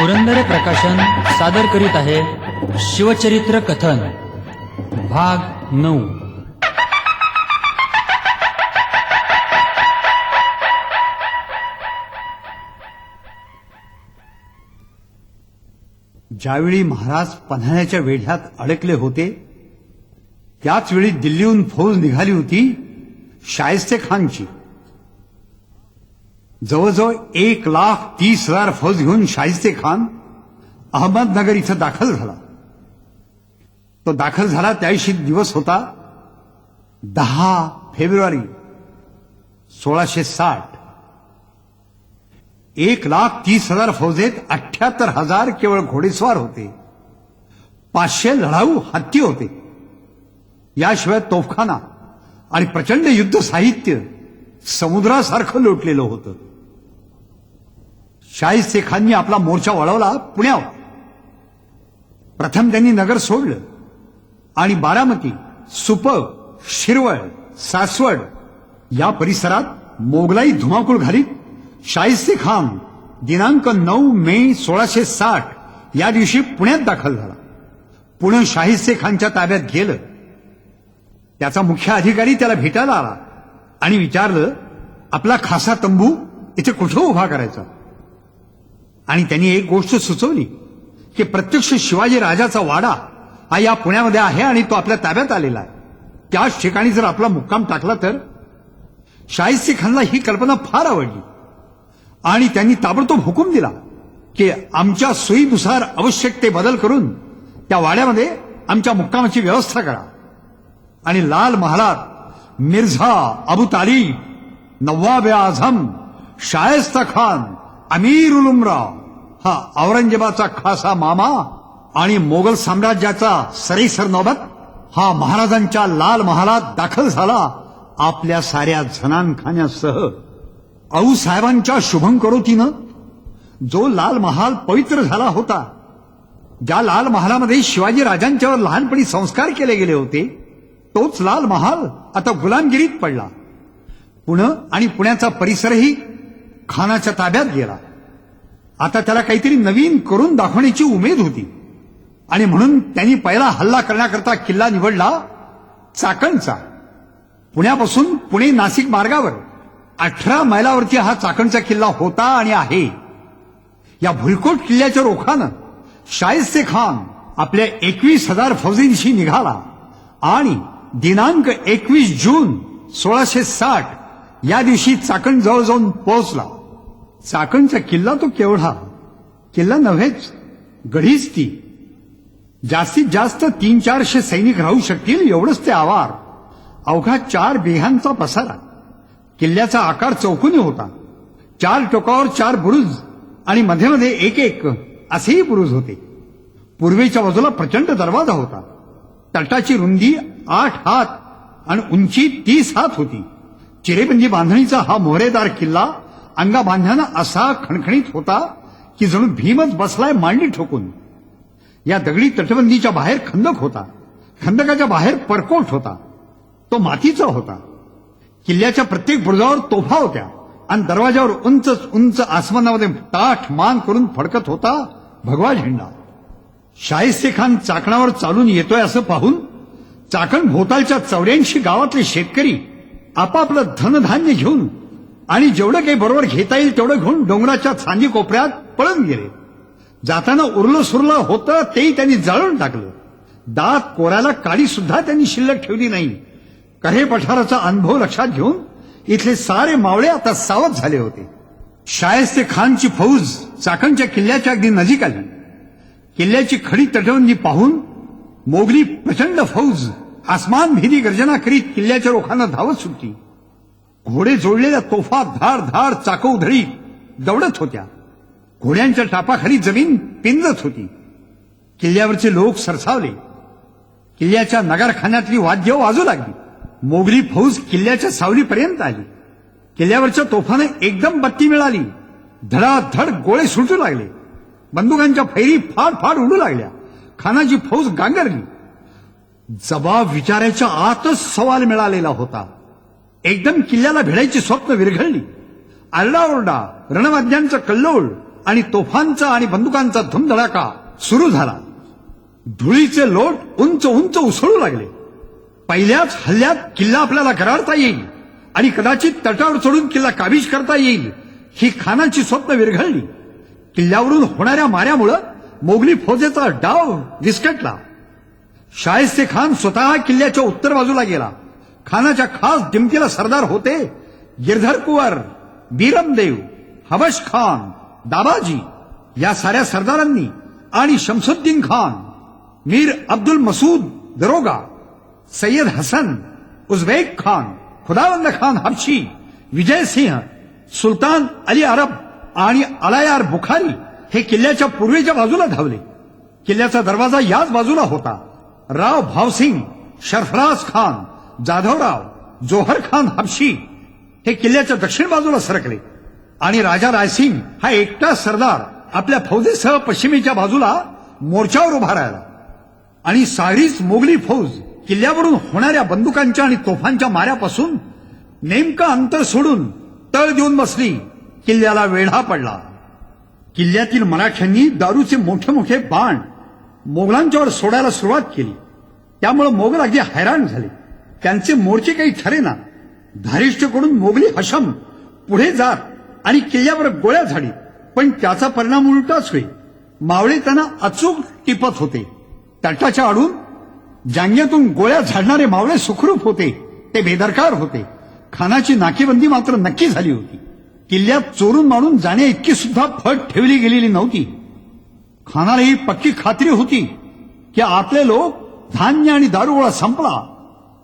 पुरंदर प्रकाशन सादर करीत आहे शिवचरित्र कथन भाग 9। ज्यावेळी महाराज पन्हाळ्याच्या वेढ्यात अडकले होते त्याच वेळी दिल्लीहून फौज निघाली होती शायस्ते खानची। जवळजवळ 1,30,000 फौज घेऊन शायस्ते खान अहमदनगर इथं दाखल झाला। तो दाखल झाला त्यादिवशी दिवस होता 10 फेब्रुवारी 1660। 1,30,000 फौजेत 78,000 केवळ घोडेस्वार होते, 500 लढाऊ हत्ती होते, याशिवाय तोफखाना आणि प्रचंड युद्ध साहित्य समुद्रासारखं लोटलेलं होतं। शाहिस्ते खाननी आपला मोर्चा वळवला पुण्यावर। प्रथम त्यांनी नगर सोडलं आणि बारामती, सुपं, शिरवळ, सासवड या परिसरात मोगलाई धुमाकूळ घालीत शाहिस्ते खान दिनांक 9 मे 1660 या दिवशी पुण्यात दाखल झाला। पुणे शाहिस्ते खानच्या ताब्यात गेलं। त्याचा मुख्य अधिकारी त्याला भेटायला आला आणि विचारलं आपला खासा तंबू इथे कुठं उभा करायचा। आणि त्यांनी एक गोष्ट सुचवली की प्रत्यक्ष शिवाजी राजाचा वाडा हा या पुण्यामध्ये आहे आणि तो आपल्या ताब्यात आलेला आहे, त्याच ठिकाणी जर आपला मुक्काम टाकला तर। शाहिस्ते खानला ही कल्पना फार आवडली आणि त्यांनी ताबडतोब हुकूम दिला की आमच्या सोयीनुसार आवश्यक ते बदल करून त्या वाड्यामध्ये आमच्या मुक्कामाची व्यवस्था करा। आणि लाल महालात मिर्झा अबू तालिब, नवाब आझम, शायस्ता खान, अमीर उल उमरा हा औरंगजेबाचा खासा मामा आणि मोगल साम्राज्याचा सरेसर नौबत हा महाराजांच्या लाल महालात दाखल झाला आपल्या साऱ्या जनानखान्यासह। आऊसाहेबांच्या शुभंकरोतीनं जो लाल महाल पवित्र झाला होता, ज्या लाल महालामध्ये शिवाजी राजांच्यावर लहानपणी संस्कार केले गेले होते, तोच लाल महाल आता गुलामगिरीत पडला। पुणे आणि पुण्याचा परिसरही खानाच्या ताब्यात गेला। आता त्याला काहीतरी नवीन करून दाखवण्याची उमेद होती आणि म्हणून त्यांनी पहिला हल्ला करण्याकरता किल्ला निवडला चाकणचा। पुण्यापासून पुणे नाशिक मार्गावर 18 मैलावरती हा चाकणचा किल्ला होता आणि आहे। या भुईकोट किल्ल्याच्या रोखानं शाहिस्ते खान आपल्या 21,000 फौजींशी निघाला आणि दिनांक 21 जून 1660 या दिवशी चाकण जवळ जाऊन पोहोचला। चाकणचा किल्ला तो केवढा किल्ला नव्हेच, गढीच ती। जास्तीत जास्त 300-400 सैनिक राहू शकतील एवढंच ते आवार। अवघा 4 बिघांचा पसारा। किल्ल्याचा आकार चौकोनी होता। 4 टोकावर 4 बुरुज आणि मध्ये मध्ये एक असेही बुरुज होते। पूर्वेच्या बाजूला प्रचंड दरवाजा होता। तटाची रुंदी 8 हात आणि उंची 30 हात होती। चिरेबंदी बांधणीचा हा मोहरेदार किल्ला अंगा बांधण्यानं असा खणखणीत होता की जणू भीमच बसलाय मांडी ठोकून। या दगडी तटबंदीच्या बाहेर खंदक होता। खंदकाच्या बाहेर परकोट होता, तो मातीचा होता। किल्ल्याच्या प्रत्येक बुरुजावर तोफा होत्या आणि दरवाजावर उंच उंच आसमानामध्ये ताठ मान करून फडकत होता भगवा झेंडा। शाहिस्ते खान चाकणावर चालून येतोय असं पाहून चाकण भोवतालच्या 84 गावातले शेतकरी आपापलं धनधान्य घेऊन आणि जेवढं काही बरोबर घेता येईल तेवढं घेऊन डोंगराच्या चांदी कोपऱ्यात पळून गेले। जाताना उरलं सुरलं होतं तेही त्यांनी जाळून टाकलं। दात कोऱ्याला काडी सुद्धा त्यांनी शिल्लक ठेवली नाही। कऱ्हे पठाराचा अनुभव लक्षात घेऊन इथले सारे मावळे आता सावध झाले होते। शायस्ते खानची फौज चाकणच्या किल्ल्याच्या अगदी नजीक आली। किल्ल्याची खडी तटबंदी पाहून मोगली प्रचंड फौज आसमान भेदी गर्जना करीत किल्ल्याच्या रोखानं धावत सुटली। घोडे जोडलेल्या तोफा धाड धाड चाकौधळी दौडत होत्या। घोड्यांच्या टापाखाली जमीन पिंजत होती। किल्ल्यावरचे लोक सरसावले। किल्ल्याच्या नगरखान्यातली वाद्य वाजू लागली। मोगली फौज किल्ल्याच्या सावलीपर्यंत आली। किल्ल्यावरच्या तोफाने एकदम बत्ती मिळाली। धडाधड गोळे सुटू लागले। बंदुकांच्या फैरी फाड फाड उडू लागल्या। खानाची फौज गांगरली। जबाब विचारायच्या आतच सवाल मिळालेला होता। एकदम किल्ल्याला भिडायची स्वप्न विरघळली। आरडाओरडा, रणवाद्यांचा कल्लोळ आणि तोफांचा आणि बंदुकांचा धुमधडाका सुरू झाला. धुळीचे लोट उंच उंच उसळू लागले. पहिल्याच हल्ल्यात किल्ला आपल्याला गरारता येईल आणि कदाचित तटावर चढून किल्ला काबीज करता येईल ही खानाची स्वप्न विरघळली. किल्ल्यावरून होणाऱ्या माऱ्यामुळं मोगली फौजेचा डाव विस्कटला. शाहिस्ते खान स्वतः किल्ल्याच्या उत्तर बाजूला गेला. खानाच्या खास दिमतीला सरदार होते गिरधर कुंवर, बीरमदेव, हबश खान, दाबाजी या साऱ्या सरदारांनी आणि शमसुद्दीन खान, मीर अब्दुल मसूद दरोगा, सय्यद हसन, उझबेक खान, खुदावंद खान हबशी, विजय सिंह, सुलतान अली अरब आणि अलायार बुखारी हे किल्ल्याच्या पूर्वेच्या बाजूला धावले. किल्ल्याचा दरवाजा याच बाजूला होता. राव भावसिंग, शरफराज खान, जाधवराव, जोहर खान हबशी हे किल्ल्याच्या दक्षिण बाजूला सरकले आणि राजा रायसिंग हा एकटा सरदार आपल्या फौजेसह पश्चिमेच्या बाजूला मोर्चावर उभा राहिला. आणि सारीच मोगली फौज किल्ल्यावरून होणाऱ्या बंदुकांच्या आणि तोफांच्या माऱ्यापासून नेमकं अंतर सोडून तळ देऊन बसली. किल्ल्याला वेढा पडला. किल्ल्यातील मराठ्यांनी दारूचे मोठे मोठे बाण मोगलांच्यावर सोडायला सुरुवात केली. त्यामुळे मोगल अगदी हैराण झाले. त्यांचे मोर्चे काही ठरेना. धारिष्ठकडून मोगली हशम पुढे जात आणि किल्ल्यावर गोळ्या झाडीत, पण त्याचा परिणाम उलटाच होई. मावळे त्यांना अचूक टिपत होते. तटाच्या आडून जांग्यातून गोळ्या झाडणारे मावळे सुखरूप होते, ते बेदरकार होते. खानाची नाकेबंदी मात्र नक्की झाली होती. किल्ल्यात चोरून मारून जाण्या इतकी सुद्धा फट ठेवली गेलेली नव्हती. खानाला ही पक्की खात्री होती की आपले लोक धान्य आणि दारुगोळा संपला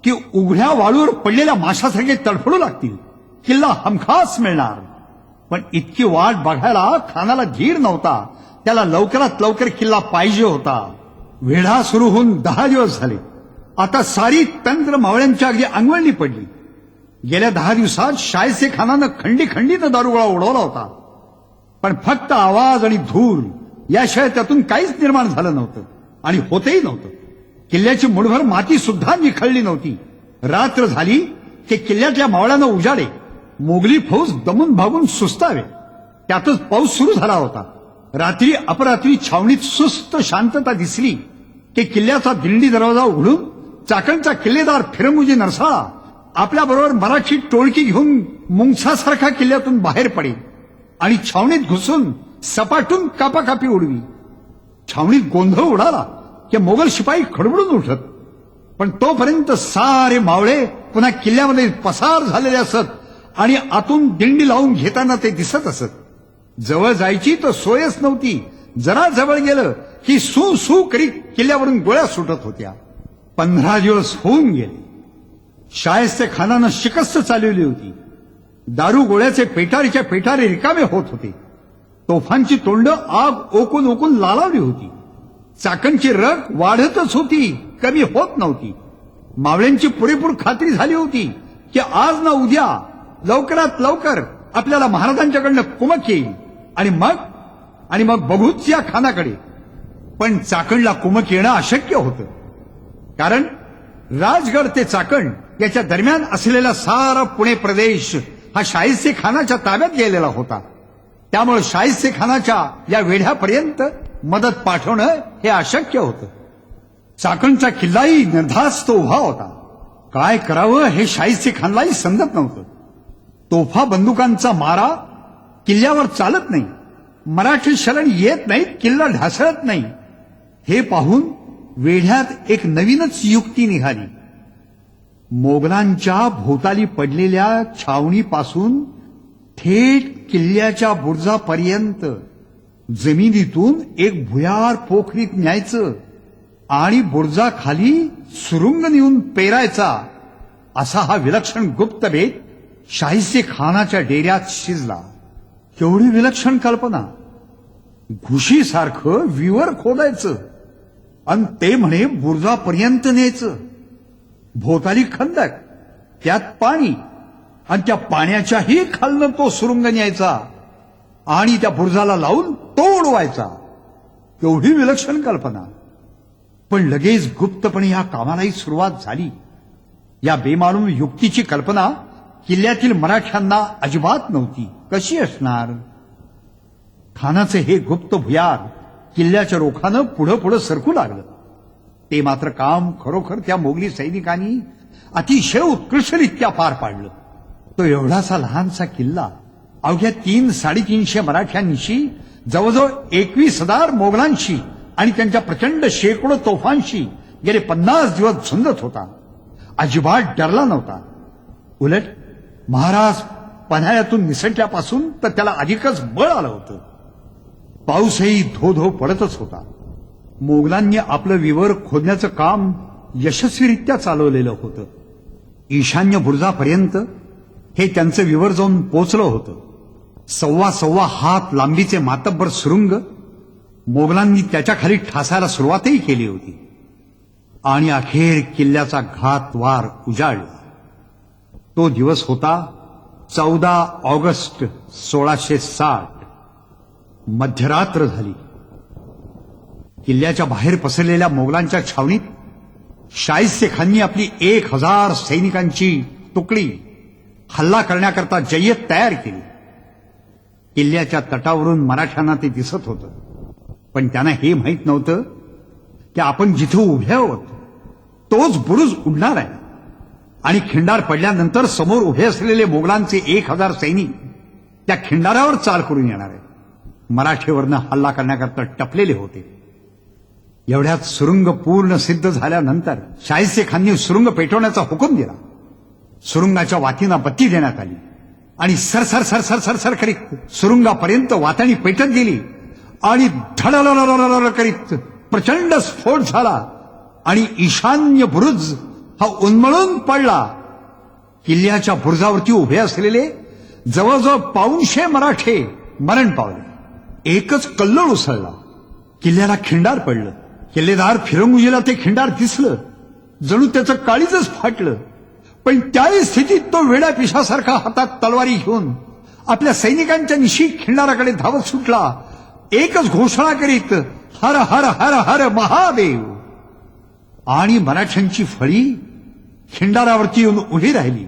की उघड्या वाळूवर पडलेल्या माशासारखे तडफडू लागतील. किल्ला हमखास मिळणार. पण इतकी वाट बघायला खानाला धीर नव्हता. त्याला लवकरात लवकर किल्ला पाहिजे होता. वेढा सुरू होऊन 10 दिवस झाले. आता सारी तंत्र मावळ्यांच्या अगदी अंगवळणी पडली. गेल्या 10 दिवसात शाहिस्ते खानानं खंडीखंडीत दारुगोळा उडवला होता, पण फक्त आवाज आणि धूर याशिवाय त्यातून काहीच निर्माण झालं नव्हतं आणि होतही नव्हतं. किल्ल्याची मुठभर माती सुद्धा निखळली नव्हती. रात्र झाली की किल्ल्यातल्या मावळ्यांना उजाडे. मोगली फौज दमून भागून सुस्तावे. त्यातच पाऊस सुरू झाला होता. रात्री अपरात्री छावणीत सुस्त शांतता दिसली की किल्ल्याचा दिंडी दरवाजा उघडून चाकणचा किल्लेदार फिरमुजी नरसाळा आपल्याबरोबर मराठी टोळकी घेऊन मुंगसासारखा किल्ल्यातून बाहेर पडेल आणि छावणीत घुसून सपाटून कापाकापी उडवी. छावणीत गोंधळ उडाला की मोगल शिपाई खडबडून उठत, पण तोपर्यंत सारे मावळे पुन्हा किल्ल्यामध्ये पसार झालेले असत आणि आतून दिंडी लावून घेताना ते दिसत असत. जवळ जायची तर सोयच नव्हती. जरा जवळ गेलं की सू सू करीत किल्ल्यावरून गोळ्या सुटत होत्या. 15 दिवस होऊन गेले. शाहिस्ते खानानं शिकस्त चालवली होती. दारू गोळ्याचे पेटारीच्या पेटारे रिकामे होत होते. तोफांची तोंड आग ओकून ओकून लालावली होती. चाकणची रग वाढतच होती, कमी होत नव्हती. मावळ्यांची पुरेपूर खात्री झाली होती की आज ना उद्या लवकरात लवकर आपल्याला महाराजांच्याकडनं कुमक येईल आणि मग बघूच या खानाकडे. पण चाकणला कुमक येणं अशक्य होतं, कारण राजगड ते चाकण याच्या दरम्यान असलेला सारा पुणे प्रदेश हा शाहिस्ते खानाच्या ताब्यात गेलेला होता. त्यामुळे शाहिस्ते खानाच्या या वेढ्यापर्यंत मदत पाठवणं हे अशक्य होतं. चाकणचा किल्लाही निर्धास्त उभा होता. काय करावं हे शाहिस्ते खानलाही समजत नव्हतं. तोफा बंदुकांचा मारा किल्ल्यावर चालत नाही. मराठी शरण येत नाहीत, किल्ला ढासळत नाही. हे पाहून वेढ्यात एक नवीनच युक्ती निघाली. मोगलांच्या भोवताली पडलेल्या छावणीपासून थेट किल्ल्याच्या बुरुजापर्यंत जमिनीतून एक भुयार पोखरीत न्यायचं आणि बुरुजाखाली सुरुंग नेऊन पेरायचा, असा हा विलक्षण गुप्त बेत शाहिस्ते खानाच्या डेऱ्यात शिजला. केवढी विलक्षण कल्पना! घुशीसारखं विवर खोदायचं आणि ते म्हणे बुरुजापर्यंत न्यायचं. भोवताली खंदक, त्यात पाणी आणि त्या पाण्याच्याही खालनं तो सुरुंग न्यायचा आणि त्या बुरुजाला लावून तो उडवायचा. केवढी विलक्षण कल्पना! पण लगेच गुप्तपणे या कामालाही सुरुवात झाली. या बेमालूम युक्तीची कल्पना किल्ल्यातील मराठ्यांना अजिबात नव्हती. कशी असणार? खानाचे हे गुप्त भुयार किल्ल्याच्या रोखानं पुढं पुढं सरकू लागलं. ते मात्र काम खरोखर त्या मोगली सैनिकांनी अतिशय उत्कृष्टरित्या पार पाडलं. तो एवढासा लहानसा किल्ला अवघ्या 300-350 मराठ्यांशी जवळजवळ 21,000 मोगलांशी आणि त्यांच्या प्रचंड शेकडो तोफांशी गेले 50 दिवस झुंजत होता. अजिबात डरला नव्हता. उलट महाराज पन्हाळ्यातून निसटल्यापासून तर त्याला अधिकच बळ आलं होतं. पाऊसही धो धो पडतच होता. मोगलांनी आपलं विवर खोदण्याचं काम यशस्वीरित्या चालवलेलं होतं. ईशान्य बुरुजापर्यंत हे त्यांचं विवर जाऊन पोचलं होतं. 1.25 हात लांबीचे मातब्बर सुरुंग मोगलांनी त्याच्या खाली ठासायला सुरुवातही केली होती. आणि अखेर किल्ल्याचा घातवार उजाडला. तो दिवस होता 14 ऑगस्ट 1660. मध्यरात्र झाली. किल्ल्याच्या बाहेर पसरलेल्या मोगलांच्या छावणीत शाहिस्ते खाननी आपली 1000 सैनिकांची तुकडी हल्ला करण्याकरता जय्यत तयार केली. किल्ल्याच्या तटावरून मराठ्यांना ते दिसत होतं. पण त्यांना हे माहीत नव्हतं की आपण जिथे उभे आहोत तोच बुरुज उडणार आहे आणि खिंडार पडल्यानंतर समोर उभे असलेले मोगलांचे 1000 सैनिक त्या खिंडारावर चाल करून येणार आहे. मराठीवरनं हल्ला करण्याकरता टपलेले होते. एवढ्यात सुरुंग पूर्ण सिद्ध झाल्यानंतर शाहिस्ते खानने सुरुंग पेटवण्याचा हुकूम दिला. सुरुंगाच्या वातींना बत्ती देण्यात आली आणि सरसर सरसर सरसर करीत सुरुंगापर्यंत वाताणी पेटत गेली आणि धडधड करीत प्रचंड स्फोट झाला आणि ईशान्य बुरुज हा उन्मळून पडला. किल्ल्याच्या बुरुजावरती उभे असलेले जवळजवळ 250 मराठे मरण पावले. एकच कल्लोळ उसळला. किल्ल्याला खिंडार पडलं. किल्लेदार फिरंगुजीला ते खिंडार दिसलं. जणू त्याचं काळीजच फाटलं. पण त्याही स्थितीत तो वेड्या पिशासारखा हातात तलवारी घेऊन आपल्या सैनिकांच्या निशी खिंडाराकडे धावत सुटला. एकच घोषणा करीत हर हर हर हर महादेव. आणि मराठ्यांची फळी खिंडारावरती येऊन उभी राहिली.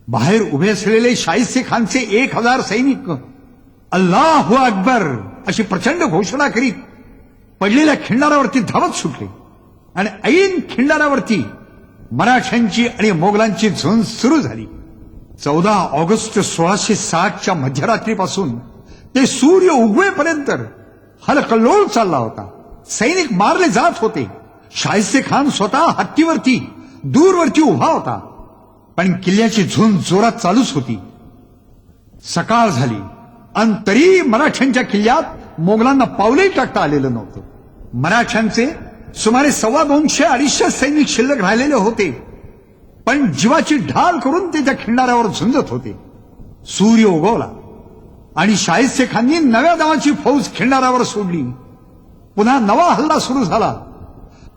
बाहेर उभे असलेले शाहिस्ते खानचे 1000 सैनिक अल्लाहू अकबर अशी प्रचंड घोषणा करीत पडलेल्या खिंडारावरती धावत सुटले आणि ऐन खिंडारावरती मराठ्यांची आणि मोगलांची झुंज सुरू झाली. 14 ऑगस्ट 1660च्या मध्यरात्रीपासून ते सूर्य उगवेपर्यंत हलकल्लोळ चालला होता. सैनिक मारले जात होते. शाहिस्ते खान स्वतः हत्तीवरती दूरवरती उभा होता. पण किल्ल्याची झुंज जोरात चालूच होती. सकाळ झाली आणि तरी मराठ्यांच्या किल्ल्यात मोगलांना पावलेही टाकता आलेलं नव्हतं. मराठ्यांचे सुमारे 250-250 सैनिक शिल्लक राहिलेले होते. पण जीवाची ढाल करून ते त्या खिंडाऱ्यावर झुंजत होते. सूर्य उगवला आणि शाहिस्ते खाननी नव्या नावाची फौज खिंडाऱ्यावर सोडली. पुन्हा नवा हल्ला सुरू झाला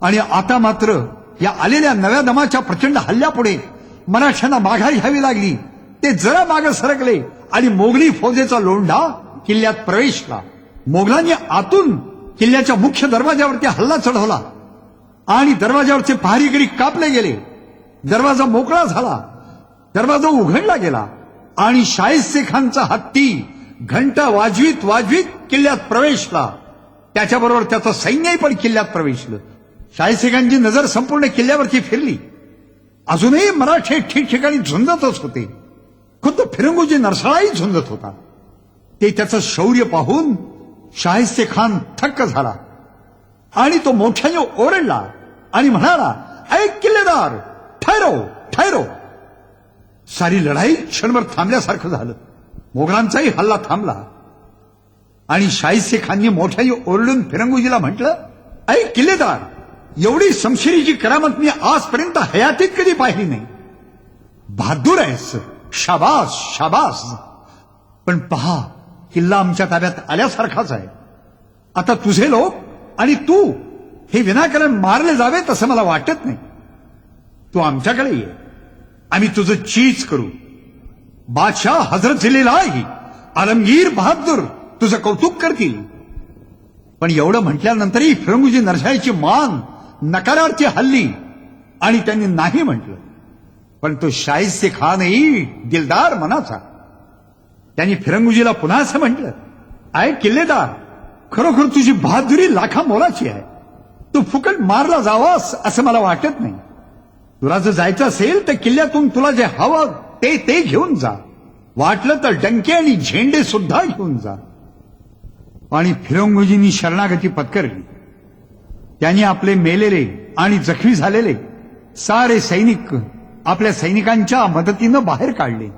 आणि आता मात्र या आलेल्या नव्या दमाच्या प्रचंड हल्ल्यापुढे मराठ्यांना माघार घ्यावी लागली. ते जरा मागे सरकले आणि मोगली फौजेचा लोंढा किल्ल्यात प्रवेशला. मोगलांनी आतून किल्ल्याच्या मुख्य दरवाजावरती हल्ला चढवला आणि दरवाजावरचे पहारेकरी कापले गेले. दरवाजा मोकळा झाला. दरवाजा उघडला गेला आणि शाहिस्ते खानचा हत्ती घंटा वाजवीत वाजवीत किल्ल्यात प्रवेशला. त्याच्याबरोबर त्याचं सैन्यही पण किल्ल्यात प्रवेशलं. शाहिस्ते खानची नजर संपूर्ण किल्ल्यावरती फिरली. अजूनही मराठे ठिकठिकाणी झुंजतच होते. खुद्द फिरंगोजी नरसाळाही झुंजत होता. ते त्याचं शौर्य पाहून शाहिस्ते खान थक्क झाला आणि तो मोठ्याने ओरडला आणि म्हणाला, ऐक किल्लेदार, ठहरो ठहरो. सारी लढाई क्षणभर थांबल्यासारखं झालं. मोगलांचाही हल्ला थांबला आणि शाहिस्ते खानने मोठ्याने ओरडून फिरंगोजीला म्हटलं, ऐक किल्लेदार, एवढी समशिरीची करामत मी आजपर्यंत हयातीत कधी पाहिली नाही. बहादूर आहेस, शाबास शाबास. पण पहा, किल्ला आमच्या ताब्यात आल्यासारखाच आहे. आता तुझे लोक आणि तू हे विनाकारण मारले जावेत असं मला वाटत नाही. तू आमच्याकडे ये, आम्ही तुझं चीज करू. बादशाह हजरत जिलेलाही आलमगीर बहादूर तुझं कौतुक करतील. पण एवढं म्हटल्यानंतरही फिरंगोजी नरसाळीची मान नकारार्थी हल्ली आणि त्यांनी नाही म्हटलं. पण तो शाहिस्ते खानही दिलदार मनाचा. त्यांनी फिरंगोजीला पुन्हा असं म्हटलं, आहे किल्लेदार, खरोखर तुझी बहादुरी लाखा मोलाची आहे. तू फुकट मारला जावास असं मला वाटत नाही. तुला जर जायचं असेल तर किल्ल्यातून तुला जे हवं ते घेऊन जा. वाटलं तर डंके आणि झेंडे सुद्धा घेऊन जा. आणि फिरंगोजींनी शरणागती पत्करली. त्यांनी आपले मेलेले आणि जखमी झालेले सारे सैनिक आपल्या सैनिकांच्या मदतीनं बाहेर काढले.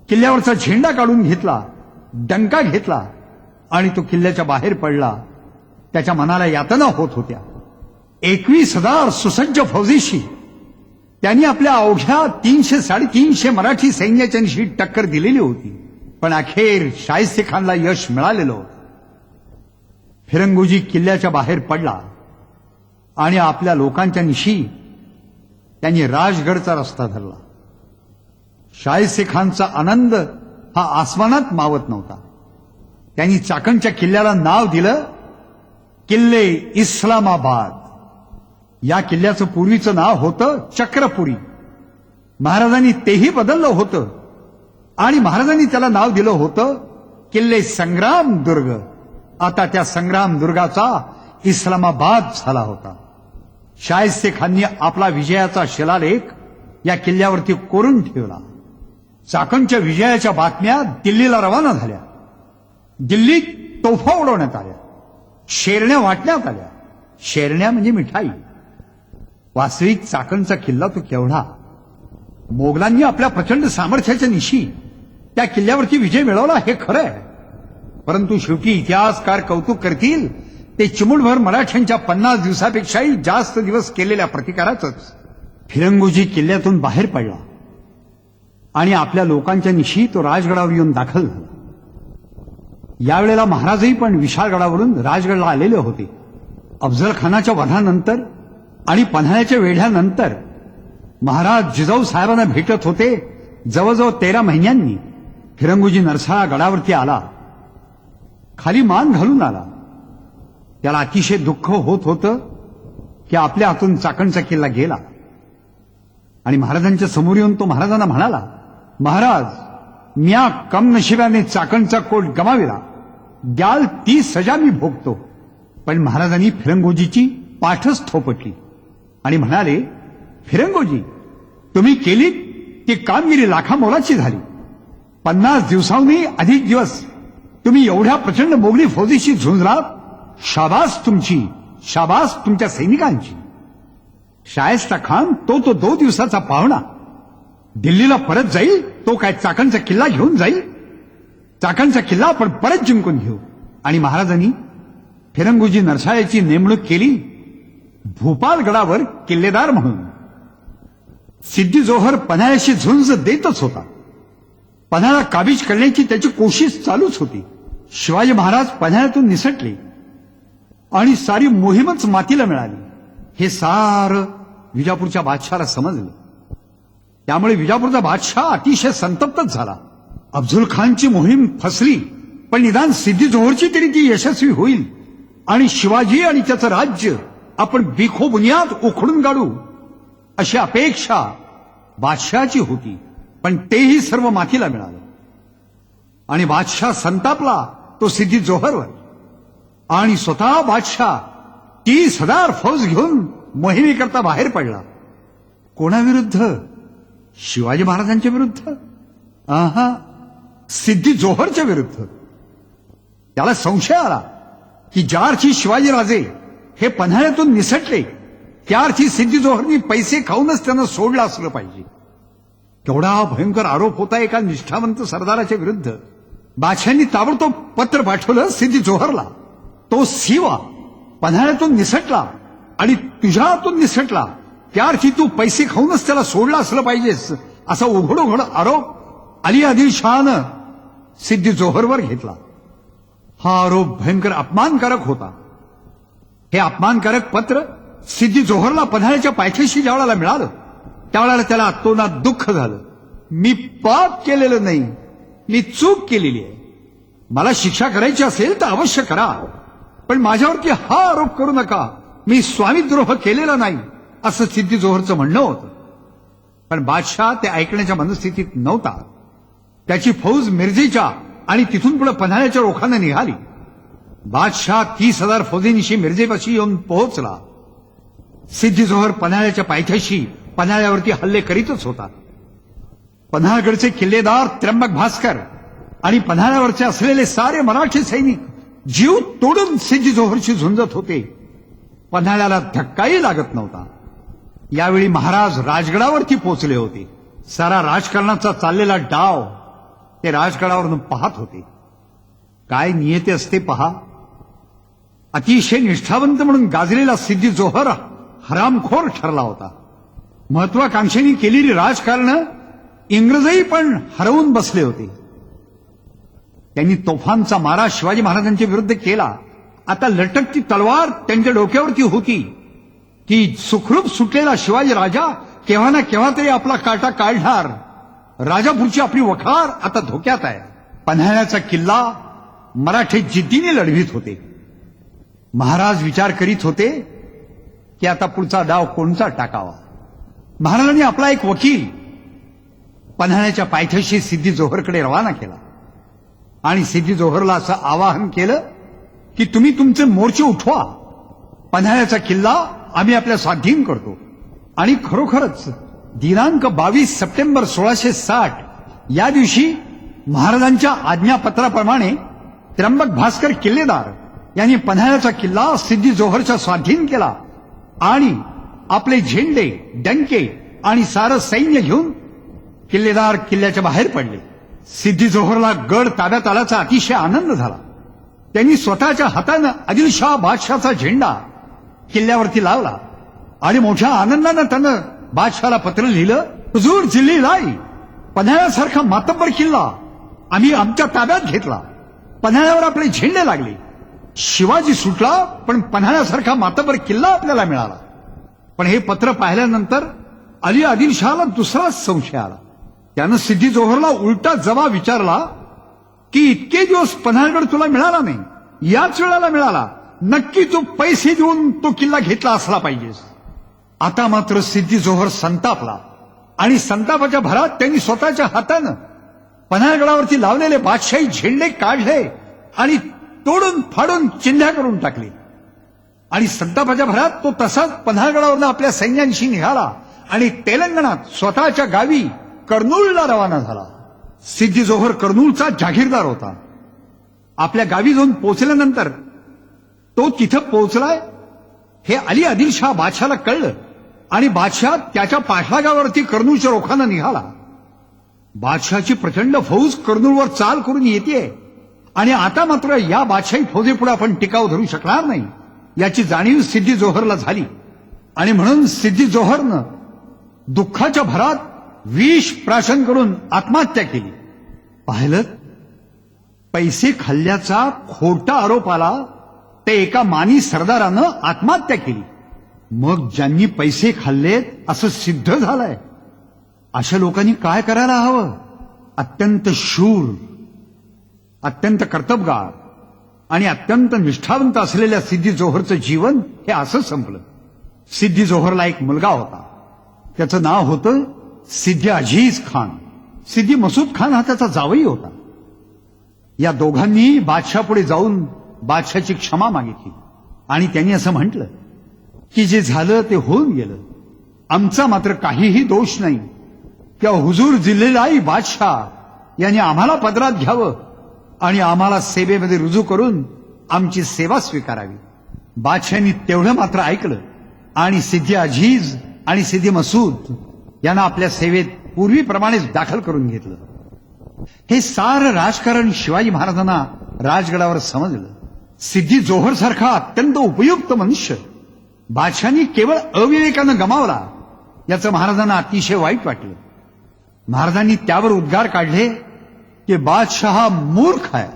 किल्ल्यावरचा झेंडा काढून घेतला, डंका घेतला आणि तो किल्ल्याच्या बाहेर पडला. त्याच्या मनाला यातना होत होत्या. 21,000 सुसज्ज फौजेशी त्यांनी आपल्या अवघ्या 300-350 मराठी सैन्याच्यांशी टक्कर दिलेली होती. पण अखेर शाहिस्ते खानला यश मिळालेलं होतं. फिरंगोजी किल्ल्याच्या बाहेर पडला आणि आपल्या लोकांच्या निशी त्यांनी राजगडचा रस्ता धरला. शाहिस्ते खानचा आनंद हा आसमानात मावत नव्हता. त्यांनी चाकणच्या किल्ल्याला नाव दिलं किल्ले इस्लामाबाद. या किल्ल्याचं पूर्वीचं नाव होतं चक्रपुरी. महाराजांनी तेही बदललं होतं आणि महाराजांनी त्याला नाव दिलं होतं किल्ले संग्राम दुर्ग. आता त्या संग्राम दुर्गाचा इस्लामाबाद झाला होता. शाहिस्ते खाननी आपला विजयाचा शिलालेख या किल्ल्यावरती कोरून ठेवला. चाकणच्या विजयाच्या बातम्या दिल्लीला रवाना झाल्या. दिल्लीत तोफा उडवण्यात आल्या, शेरण्या वाटण्यात आल्या. शेरण्या म्हणजे मिठाई. वास्तविक चाकणचा किल्ला तो केवढा. मोगलांनी आपल्या प्रचंड सामर्थ्याच्या निशी त्या किल्ल्यावरती विजय मिळवला हे खरं आहे. परंतु शेवटी इतिहासकार कौतुक करतील ते चिमुटभर मराठ्यांच्या 50 दिवसापेक्षाही जास्त दिवस केलेल्या प्रतिकाराचंच. फिरंगोजी किल्ल्यातून बाहेर पडला आणि आपल्या लोकांच्या निशी तो राजगडावर येऊन दाखल झाला. यावेळेला महाराजही पण विशाळगडावरून राजगडला आलेले होते. अफजल खानाच्या वधानंतर आणि पन्हाळ्याच्या वेढ्यानंतर महाराज जिजाऊ साहेबांना भेटत होते. जवळजवळ 13 महिन्यांनी फिरंगोजी नरसाळा गडावरती आला. खाली मान घालून आला. त्याला अतिशय दुःख होत होतं की आपल्या हातून चाकणचा किल्ला गेला. आणि महाराजांच्या समोर येऊन तो महाराजांना म्हणाला, महाराज, म्या कमनशिबाने चाकणचा कोट गमाविला. द्याल ती सजा मी भोगतो. पण महाराजांनी फिरंगोजीची पाठच थोपटली आणि म्हणाले, फिरंगोजी, तुम्ही केली ती कामगिरी लाखा मोलाची झाली. 50 दिवसांनी अधिक दिवस तुम्ही एवढ्या प्रचंड मोगली फौजेशी झुंजलात. शाबास तुमची, शाबास तुमच्या सैनिकांची. शाहिस्ता खान तो 2 दिवसाचा पाहुणा दिल्लीला परत जाईल. तो काय चाकणचा किल्ला घेऊन जाईल? चाकणचा किल्ला आपण परत जिंकून घेऊ. आणि महाराजांनी फिरंगोजी नरसाळ्याची नेमणूक केली भूपालगडावर किल्लेदार म्हणून. सिद्दी जोहर पन्हाळ्याशी झुंज देतच होता. पन्हाळा काबीज करण्याची त्याची कोशिश चालूच होती. शिवाजी महाराज पन्हाळ्यातून निसटले आणि सारी मोहीमच मातीला मिळाली. हे सारं विजापूरच्या बादशहाला समजलं. त्यामुळे विजापूरचा बादशाह अतिशय संतप्तच झाला. अफझल खानची मोहीम फसली, पण निदान सिद्दी जोहरची तरी ती यशस्वी होईल आणि शिवाजी आणि त्याचं राज्य आपण बिखोबुनियाद उखडून काढू अशी अपेक्षा बादशहाची होती. पण तेही सर्व मातीला मिळालं आणि बादशाह संतापला तो सिद्दी जोहरवर. आणि स्वतः बादशाह 30,000 फौज घेऊन मोहिमेकरता बाहेर पडला. कोणाविरुद्ध? शिवाजी महाराजांच्या विरुद्ध? सिद्दी जोहरच्या विरुद्ध. त्याला संशय आला की ज्या अर्थी शिवाजीराजे हे पन्हाळ्यातून निसटले त्या अर्थी सिद्दी जोहरनी पैसे खाऊनच त्यांना सोडलं असलं पाहिजे. केवढा भयंकर आरोप होता एका निष्ठावंत सरदाराच्या विरुद्ध. बादशाहांनी ताबडतोब पत्र पाठवलं सिद्दी जोहरला. तो सिवा पन्हाळ्यातून निसटला आणि तुझ्या हातून निसटला, त्या अर्थी तू पैसे खाऊनच त्याला सोडला असलं पाहिजेस असा उघड आरोप अली आदिलशहानं सिद्दी जोहरवर घेतला. हा आरोप भयंकर अपमानकारक होता. हे अपमानकारक पत्र सिद्दी जोहरला पन्हाळ्याच्या पायथ्याशी ज्या वेळेला मिळालं त्यावेळेला त्याला अतोनात दुःख झालं. मी पाप केलेलं नाही, मी चूक केलेली आहे. मला शिक्षा करायची असेल तर अवश्य करा, पण माझ्यावरती हा आरोप करू नका. मी स्वामीद्रोह केलेला नाही असं सिद्दी जोहरचं म्हणणं होतं. पण बादशाह ते ऐकण्याच्या मनस्थितीत नव्हता. त्याची फौज मिरजेच्या आणि तिथून पुढे पन्हाळ्याच्या रोखानं निघाली. बादशाह 30,000 फौजेनिशी मिरजेपाशी येऊन पोहोचला. सिद्धी जोहर पन्हाळ्याच्या पायथ्याशी पन्हाळ्यावरती हल्ले करीतच होता. पन्हाळगडचे किल्लेदार त्र्यंबक भास्कर आणि पन्हाळ्यावरचे असलेले सारे मराठी सैनिक जीव तोडून सिद्धी जोहरशी झुंजत होते. पन्हाळ्याला धक्काही लागत नव्हता. यावेळी महाराज राजगडावरती पोहोचले होते. सारा राजकारणाचा चाललेला डाव ते राजगडावरून पाहत होते. काय नियती असते पहा. अतिशय निष्ठावंत म्हणून गाजलेला सिद्धी जोहर हरामखोर ठरला होता. महत्वाकांक्षेने केलेली राजकारण इंग्रजही पण हरवून बसले होते. त्यांनी तोफांचा मारा शिवाजी महाराजांच्या विरुद्ध केला. आता लटकती तलवार त्यांच्या डोक्यावरती होती. ती सुखरूप सुटलेला शिवाजी राजा केव्हा ना केव्हा तरी आपला काटा काढणार. राजापूरची आपली वखार आता धोक्यात आहे. पन्हाळ्याचा किल्ला मराठे जिद्दीने लढवित होते. महाराज विचार करीत होते की आता पुढचा डाव कोणता टाकावा. महाराजांनी आपला एक वकील पन्हाळ्याच्या पायथ्याशी सिद्धी जोहरकडे रवाना केला आणि सिद्धी जोहरला असं आवाहन केलं की तुम्ही तुमचे मोर्चे उठवा. पन्हाळ्याचा किल्ला आम्ही आपल्या स्वाधीन करतो. आणि खरोखरच दिनांक 22 सप्टेंबर 1660 या दिवशी महाराजांच्या आज्ञापत्राप्रमाणे त्र्यंबक भास्कर किल्लेदार यांनी पन्हाळ्याचा किल्ला सिद्धी जोहरच्या स्वाधीन केला आणि आपले झेंडे, डंके आणि सारं सैन्य घेऊन किल्लेदार किल्ल्याच्या बाहेर पडले. सिद्धी जोहरला गड ताब्यात आल्याचा अतिशय आनंद झाला. त्यांनी स्वतःच्या हातानं आदिलशाह बादशाहचा झेंडा किल्ल्यावरती लावला आणि मोठ्या आनंदानं त्यानं बादशाहला पत्र लिहिलं, हुजूर जिल्लीलाई, पन्हाळ्यासारखा मातब्बर किल्ला आम्ही आमच्या ताब्यात घेतला. पन्हाळ्यावर आपले झेंडे लागले. शिवाजी सुटला पण पन्हाळ्यासारखा मातब्बर किल्ला आपल्याला मिळाला. पण हे पत्र पाहिल्यानंतर अली आदिलशहाला दुसराच संशय आला. त्यानं सिद्धी जोहरला उलटा जबाब विचारला की इतके दिवस पन्हाळगड तुला मिळाला नाही, याच वेळेला मिळाला. नक्की तू पैसे देऊन तो किल्ला घेतला असला पाहिजेस. आता मात्र सिद्धी जोहर संतापला आणि संतापाच्या भरात त्यांनी स्वतःच्या हातानं पन्हाळगडावरती लावलेले बादशाही झेंडे काढले आणि तोडून फाडून चिंध्या करून टाकले. आणि संतापाच्या भरात तो तसाच पन्हाळगडावरून आपल्या सैन्यांशी निघाला आणि तेलंगणात स्वतःच्या गावी कर्नूलला रवाना झाला. सिद्धी जोहर कर्नूलचा जागीरदार होता. आपल्या गावी जाऊन पोहोचल्यानंतर तो तिथं पोहोचलाय हे अली आदिलशाह बादशाहला कळलं आणि बादशाह त्याच्या पाठलागावरती कर्नूलच्या रोखानं निघाला. बादशाहची प्रचंड फौज कर्नूलवर चाल करून येते आणि आता मात्र या बादशाही फौजेपुढे आपण टिकाव धरू शकणार नाही याची जाणीव सिद्धी जोहरला झाली. आणि म्हणून सिद्धी जोहरनं दुःखाच्या भरात विष प्राशन करून आत्महत्या केली. पाहिलं, पैसे खाल्ल्याचा खोटा आरोप आला ते एका मानी सरदारानं आत्महत्या केली. मग ज्यांनी पैसे खाल्लेत असं सिद्ध झालंय अशा लोकांनी काय करायला हवं? अत्यंत शूर, अत्यंत कर्तबगार आणि अत्यंत निष्ठावंत असलेल्या सिद्धी जोहरचं जीवन हे असं संपलं. सिद्धी जोहरला एक मुलगा होता. त्याचं नाव होतं सिद्धी अजीज खान. सिद्धी मसूद खान हा त्याचा जावई होता. या दोघांनी बादशाहपुढे जाऊन बादशाहची क्षमा मागितली आणि त्यांनी असं म्हटलं की जे झालं ते होऊन गेलं, आमचा मात्र काहीही दोष नाही. त्या हुजूर जिल्लेलाई बादशाह यांनी आम्हाला पदरात घ्यावं आणि आम्हाला सेवेमध्ये रुजू करून आमची सेवा स्वीकारावी. बादशाहांनी तेवढं मात्र ऐकलं आणि सिद्धी अजीज आणि सिद्धी मसूद यांना आपल्या सेवेत पूर्वीप्रमाणेच दाखल करून घेतलं. हे सारं राजकारण शिवाजी महाराजांना राजगडावर समजलं. सिद्धी जोहर सारखा अत्यंत उपयुक्त मनुष्य बादशाहांनी केवळ अविवेकानं गमावला याचं महाराजांना अतिशय वाईट वाटलं. महाराजांनी त्यावर उद्गार काढले की बादशाह हा मूर्ख आहे.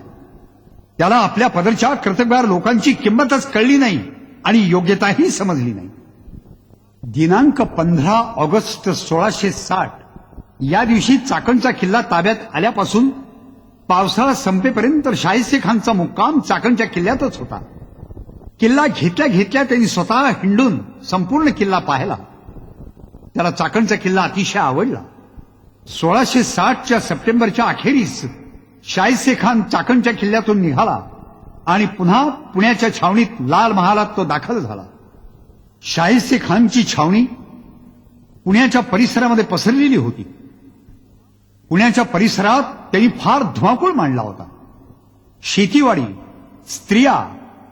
त्याला आपल्या पदरच्या कर्तबगार लोकांची किंमतच कळली नाही आणि योग्यताही समजली नाही. दिनांक 15 ऑगस्ट 1660 या दिवशी चाकणचा किल्ला ताब्यात आल्यापासून पावसाळा संपेपर्यंत शाहिस्ते खानचा मुक्काम चाकणच्या किल्ल्यातच होता. किल्ला घेतल्या घेतल्या त्यांनी स्वतः हिंडून संपूर्ण किल्ला पाहिला. त्याला चाकणचा किल्ला अतिशय आवडला. 1660च्या सप्टेंबरच्या अखेरीस शाहिस्ते खान चाकणच्या किल्ल्यातून निघाला आणि पुन्हा पुण्याच्या छावणीत लाल महालात तो दाखल झाला. शाहिस्ते खानची छावणी पुण्याच्या परिसरामध्ये पसरलेली होती. पुण्याच्या परिसरात त्यांनी फार धुमाकूळ मांडला होता. शेतीवाडी, स्त्रिया,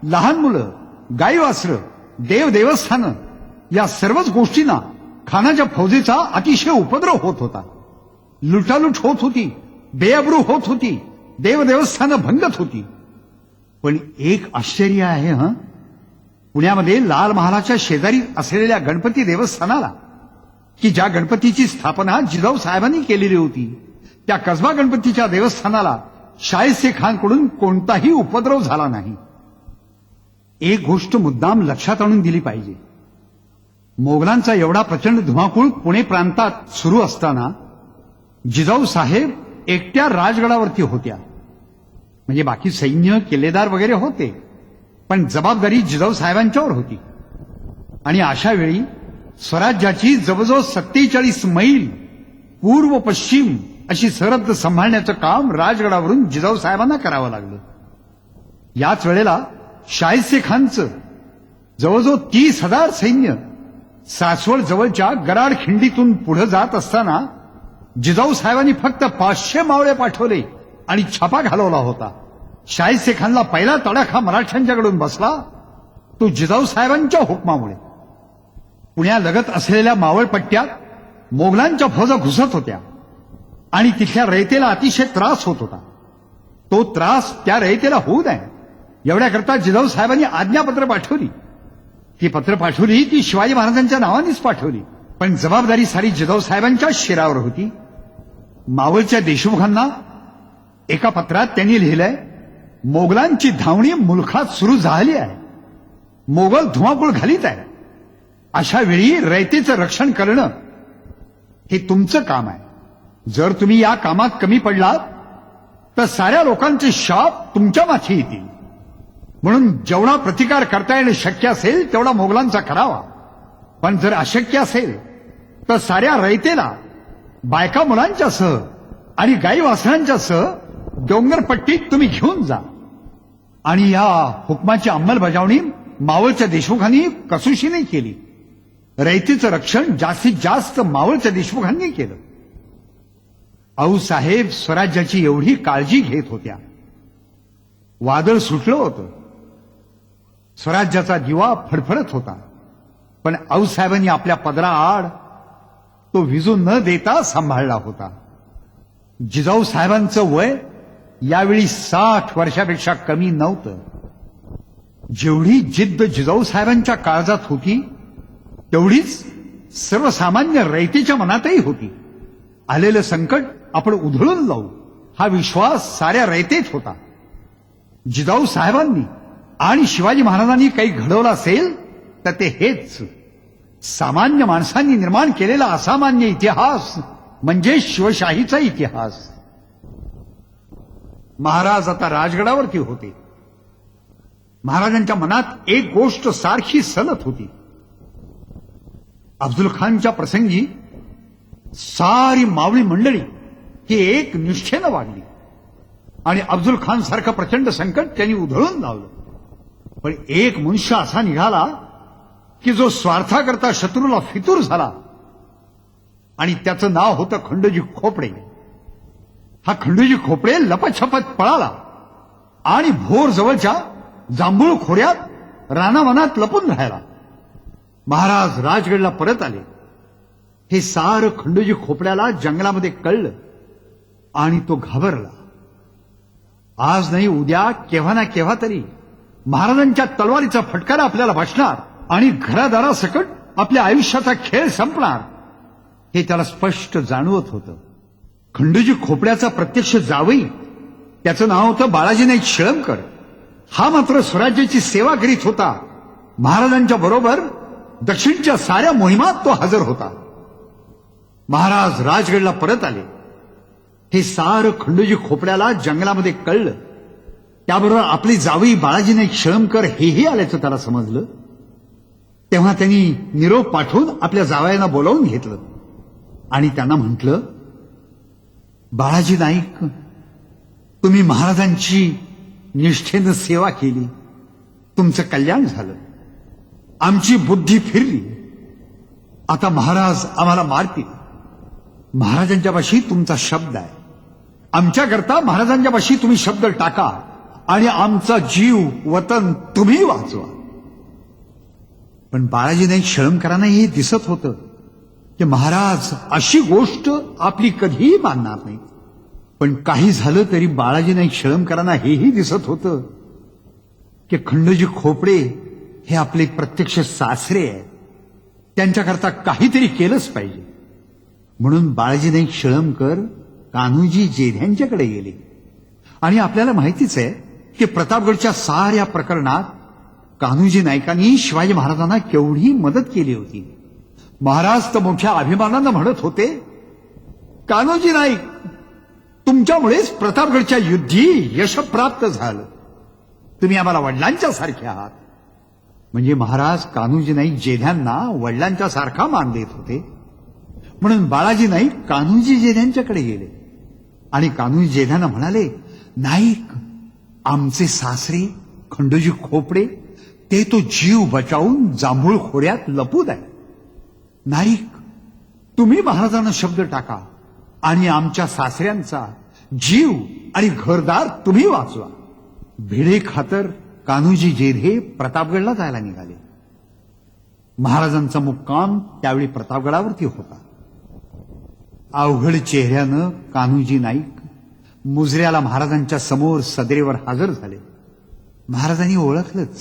लहान मुलं, गाईवासरं, देवस्थानं या सर्वच गोष्टींना खानाच्या फौजेचा अतिशय उपद्रव होत होता. लुटालूट होत होती, बेअब्रू होत होती, देवस्थानं भंगत होती. पण एक आश्चर्य आहे पुण्यामध्ये लाल महालाच्या शेजारी असलेल्या गणपती देवस्थानाला, की ज्या गणपतीची स्थापना जिजाऊ साहेबांनी केलेली होती, त्या कसबा गणपतीच्या देवस्थानाला शाहिस्ते खानकडून कोणताही उपद्रव झाला नाही. एक गोष्ट मुद्दाम लक्षात आणून दिली पाहिजे. मोगलांचा एवढा प्रचंड धुमाकूळ पुणे प्रांतात सुरू असताना जिजाऊ साहेब एकट्या राजगडावरती होत्या. म्हणजे बाकी सैन्य किल्लेदार वगैरे होते, पण जबाबदारी जिजाऊ साहेबांच्यावर होती. आणि अशा वेळी स्वराज्याची जवळजवळ 47 मैल पूर्व पश्चिम अशी सरहद्द सांभाळण्याचं काम राजगडावरून जिजाऊ साहेबांना करावं लागलं. याच वेळेला शाहिस्ते खानचं जवळजवळ 30,000 सैन्य सासवड जवळच्या गराड खिंडीतून पुढे जात असताना जिजाऊ साहेबांनी फक्त 500 मावळे पाठवले आणि छापा घालवला होता. शाहिस्ते खानला पहिला तडाखा मराठ्यांच्याकडून बसला तो जिजाऊ साहेबांच्या हुकमामुळे. पुण्यालगत असलेल्या मावळपट्ट्यात मोगलांच्या फौजा घुसत होत्या आणि तिथल्या रयतेला अतिशय त्रास होत होता. तो त्रास त्या रयतेला होऊ नये एवढ्याकरता जिजाऊ साहेबांनी आज्ञापत्र पाठवली. ती पत्र पाठवली ती शिवाजी महाराजांच्या नावानेच पाठवली, पण जबाबदारी सारी जिजाऊ साहेबांच्या शिरावर होती. मावळच्या देशमुखांना एका पत्रात त्यांनी लिहिलंय, मोगलांची धावणी मुलखात सुरू झाली आहे. मोगल धुमाकूळ घालीत आहे. अशा वेळी रयतेचं रक्षण करणं हे तुमचं काम आहे. जर तुम्ही या कामात कमी पडलात तर साऱ्या लोकांचे शाप तुमच्या माथी येतील. म्हणून जेवढा प्रतिकार करता येणं शक्य असेल तेवढा मोगलांचा करावा. पण जर अशक्य असेल तर साऱ्या रयतेला बायका मुलांच्या सह आणि गाई वासरांच्या सह डोंगरपट्टीत तुम्ही घेऊन जा. आणि या हुकमाची अंमलबजावणी मावळच्या देशमुखांनी कसोशीने केली. रयतेचं रक्षण जास्तीत जास्त मावळच्या देशमुखांनी केलं. आऊसाहेब स्वराज्याची एवढी काळजी घेत होत्या. वादळ सुटलं होतं, स्वराज्याचा दिवा फडफडत होता, पण आऊसाहेबांनी आपल्या पदराआड तो विजू न देता सांभाळला होता. जिजाऊ साहेबांचं वय यावेळी 60 वर्षापेक्षा कमी नव्हतं. जेवढी जिद्द जिजाऊ साहेबांच्या काळजात होती तेवढीच सर्वसामान्य रयतेच्या मनातही होती. आलेलं संकट आपण उधळून लावू हा विश्वास साऱ्या रयतेत होता. जिजाऊ साहेबांनी आणि शिवाजी महाराजांनी काही घडवलं असेल तर ते हेच, सामान्य माणसांनी निर्माण केलेला असामान्य इतिहास म्हणजे शिवशाहीचा इतिहास. महाराज आता राजगडावरती होते. महाराजांच्या मनात एक गोष्ट सारखी सलत होती. अफजल खानच्या प्रसंगी सारी मावळी मंडळी ही एक निष्ठेनं वाढली आणि अफजल खान सारखं प्रचंड संकट त्यांनी उधळून लावलं. पण एक मनुष्य असा निघाला की जो स्वार्थाकरता शत्रूला फितूर झाला आणि त्याचं नाव होतं खंडोजी खोपडे. हा खंडोजी खोपडे लपछपत पळाला आणि भोर जवळच्या जांभूळ खोऱ्यात रानावनात लपून राहिला. महाराज राजगडला परत आले. हे सारं खंडोजी खोपड्याला जंगलामध्ये कळलं आणि तो घाबरला. आज नाही उद्या केव्हा ना केव्हा तरी महाराजांच्या तलवारीचा फटकारा आपल्याला बसणार आणि घरादारासकट आपल्या आयुष्याचा खेळ संपणार हे त्याला स्पष्ट जाणवत होतं. खंडोजी खोपड्याचा प्रत्यक्ष जावई त्याचं नाव होतं बाळाजी नाईक शिळमकर. हा मात्र स्वराज्याची सेवा करीत होता. महाराजांच्या बरोबर दक्षिणच्या साऱ्या मोहिमात तो हजर होता. महाराज राजगडला परत आले. हे सारं खंडोजी खोपड्याला जंगलामध्ये कळलं. त्याबरोबर आपली जावई बाळाजी नाईक शिळमकर हेही आल्याचं त्याला समजलं. तेव्हा त्यांनी निरोप पाठवून आपल्या जावयांना बोलावून घेतलं आणि त्यांना म्हटलं, बाळाजी नाईक तुम्ही महाराजांची निष्ठेनं सेवा केली, तुमचं कल्याण झालं, आमची बुद्धी फिरली. आता महाराज आम्हाला मारतील. महाराजांच्या पाशी तुमचा शब्द आहे. आमच्याकरता महाराजांच्या पाशी तुम्ही शब्द टाका आणि आमचा जीव वतन तुम्ही वाचवा. पण बाळाजी नाईक शळमकरांना हे दिसत होतं की महाराज अशी गोष्ट आपली कधीही मानणार नाही. पण काही झालं तरी बाळाजी नाईक शळमकरांना हेही दिसत होतं की खंडोजी खोपडे हे आपले प्रत्यक्ष सासरे आहेत, त्यांच्याकरता काहीतरी केलंच पाहिजे. म्हणून बाळाजी नाईक शळमकर कान्होजी जेध्यांच्याकडे गेले. आणि आपल्याला माहितीच आहे की प्रतापगडच्या साऱ्या प्रकरणात कान्होजी नाईकांनी शिवाजी महाराजांना केवढी मदत केली होती. महाराज तर मोठ्या अभिमानानं म्हणत होते, कान्होजी नाईक, तुमच्यामुळेच प्रतापगडच्या युद्धी यश प्राप्त झालं. तुम्ही आम्हाला वडिलांच्या सारखे आहात. म्हणजे महाराज कान्होजी नाईक जेध्यांना वडिलांच्या सारखा मान देत होते. म्हणून बाळाजी नाईक कान्होजी जेध्यांच्याकडे गेले आणि कान्होजी जेध्यांना म्हणाले, नाईक, आमचे सासरे खंडोजी खोपडे ते तो जीव बचावून जांभूळ खोऱ्यात लपूत आहे. नाईक, तुम्ही महाराजांना शब्द टाका आणि आमच्या सासऱ्यांचा जीव आणि घरदार तुम्ही वाचवा. भिडे खातर कान्होजी जेधे प्रतापगडला जायला निघाले. महाराजांचा मुक्काम त्यावेळी प्रतापगडावरती होता. अवघड चेहऱ्यानं कान्होजी नाईक मुजऱ्याला महाराजांच्या समोर सदरेवर हजर झाले. महाराजांनी ओळखलंच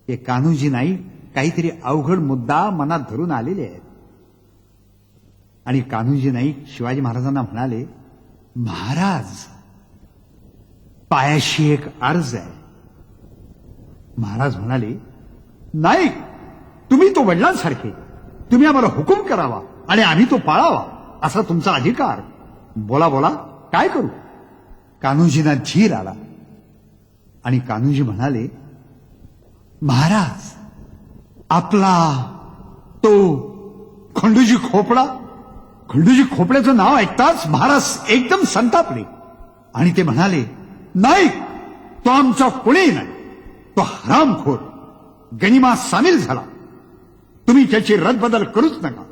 की कान्होजी नाईक काहीतरी अवघड मुद्दा मनात धरून आलेले आहेत. आणि कान्होजी नाईक शिवाजी महाराजांना म्हणाले, महाराज, पायाशी एक अर्ज आहे. महाराज म्हणाले, नाईक, तुम्ही तो वडिलांसारखे, तुम्ही आम्हाला हुकूम करावा आणि आम्ही तो पाळावा, असा तुमचा अधिकार. बोला बोला, काय करू? कान्होजींना धीर आला आणि कान्होजी म्हणाले, महाराज, आपला तो खंडोजी खोपडा. खंडोजी खोपड्याचं नाव ऐकताच महाराज एकदम संतापले आणि ते म्हणाले, नाईक, तो आमचा कोणीही नाही. तो हरामखोर गनिमात सामील झाला. तुम्ही त्याची रद्दबदल करूच नका.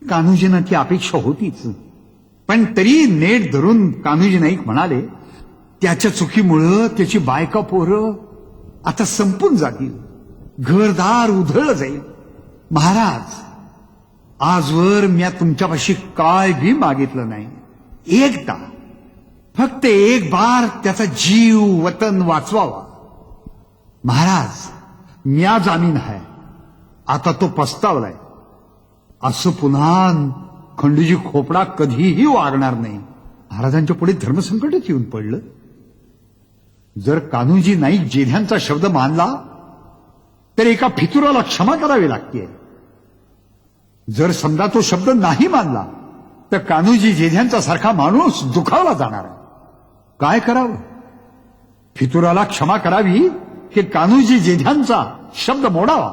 कान्होजींना ती अपेक्षा होतीच. पण तरी नेट धरून कान्होजी नाईक म्हणाले, त्याच्या चुकीमुळं त्याची बायका पोरं आता संपून जातील, घरदार उधळलं जाईल. महाराज, आजवर मी तुमच्यापाशी काय बी मागितलं नाही. एकदा, फक्त एक बार त्याचा जीव वतन वाचवावा. महाराज, म्या जामीन आहे, आता तो पस्तावलाय. असं पुन्हा खंडोजी खोपडा कधीही वागणार नाही. महाराजांच्या पुढे धर्मसंकटच येऊन पडलं. जर कान्होजी नाईक जेध्यांचा शब्द मानला तर एका फितुराला क्षमा करावी लागते. जर समजा तो शब्द नाही मानला तर कान्होजी जेध्यांचा सारखा माणूस दुखावला जाणार आहे. काय करावं? फितुराला क्षमा करावी की कान्होजी जेध्यांचा शब्द मोडावा?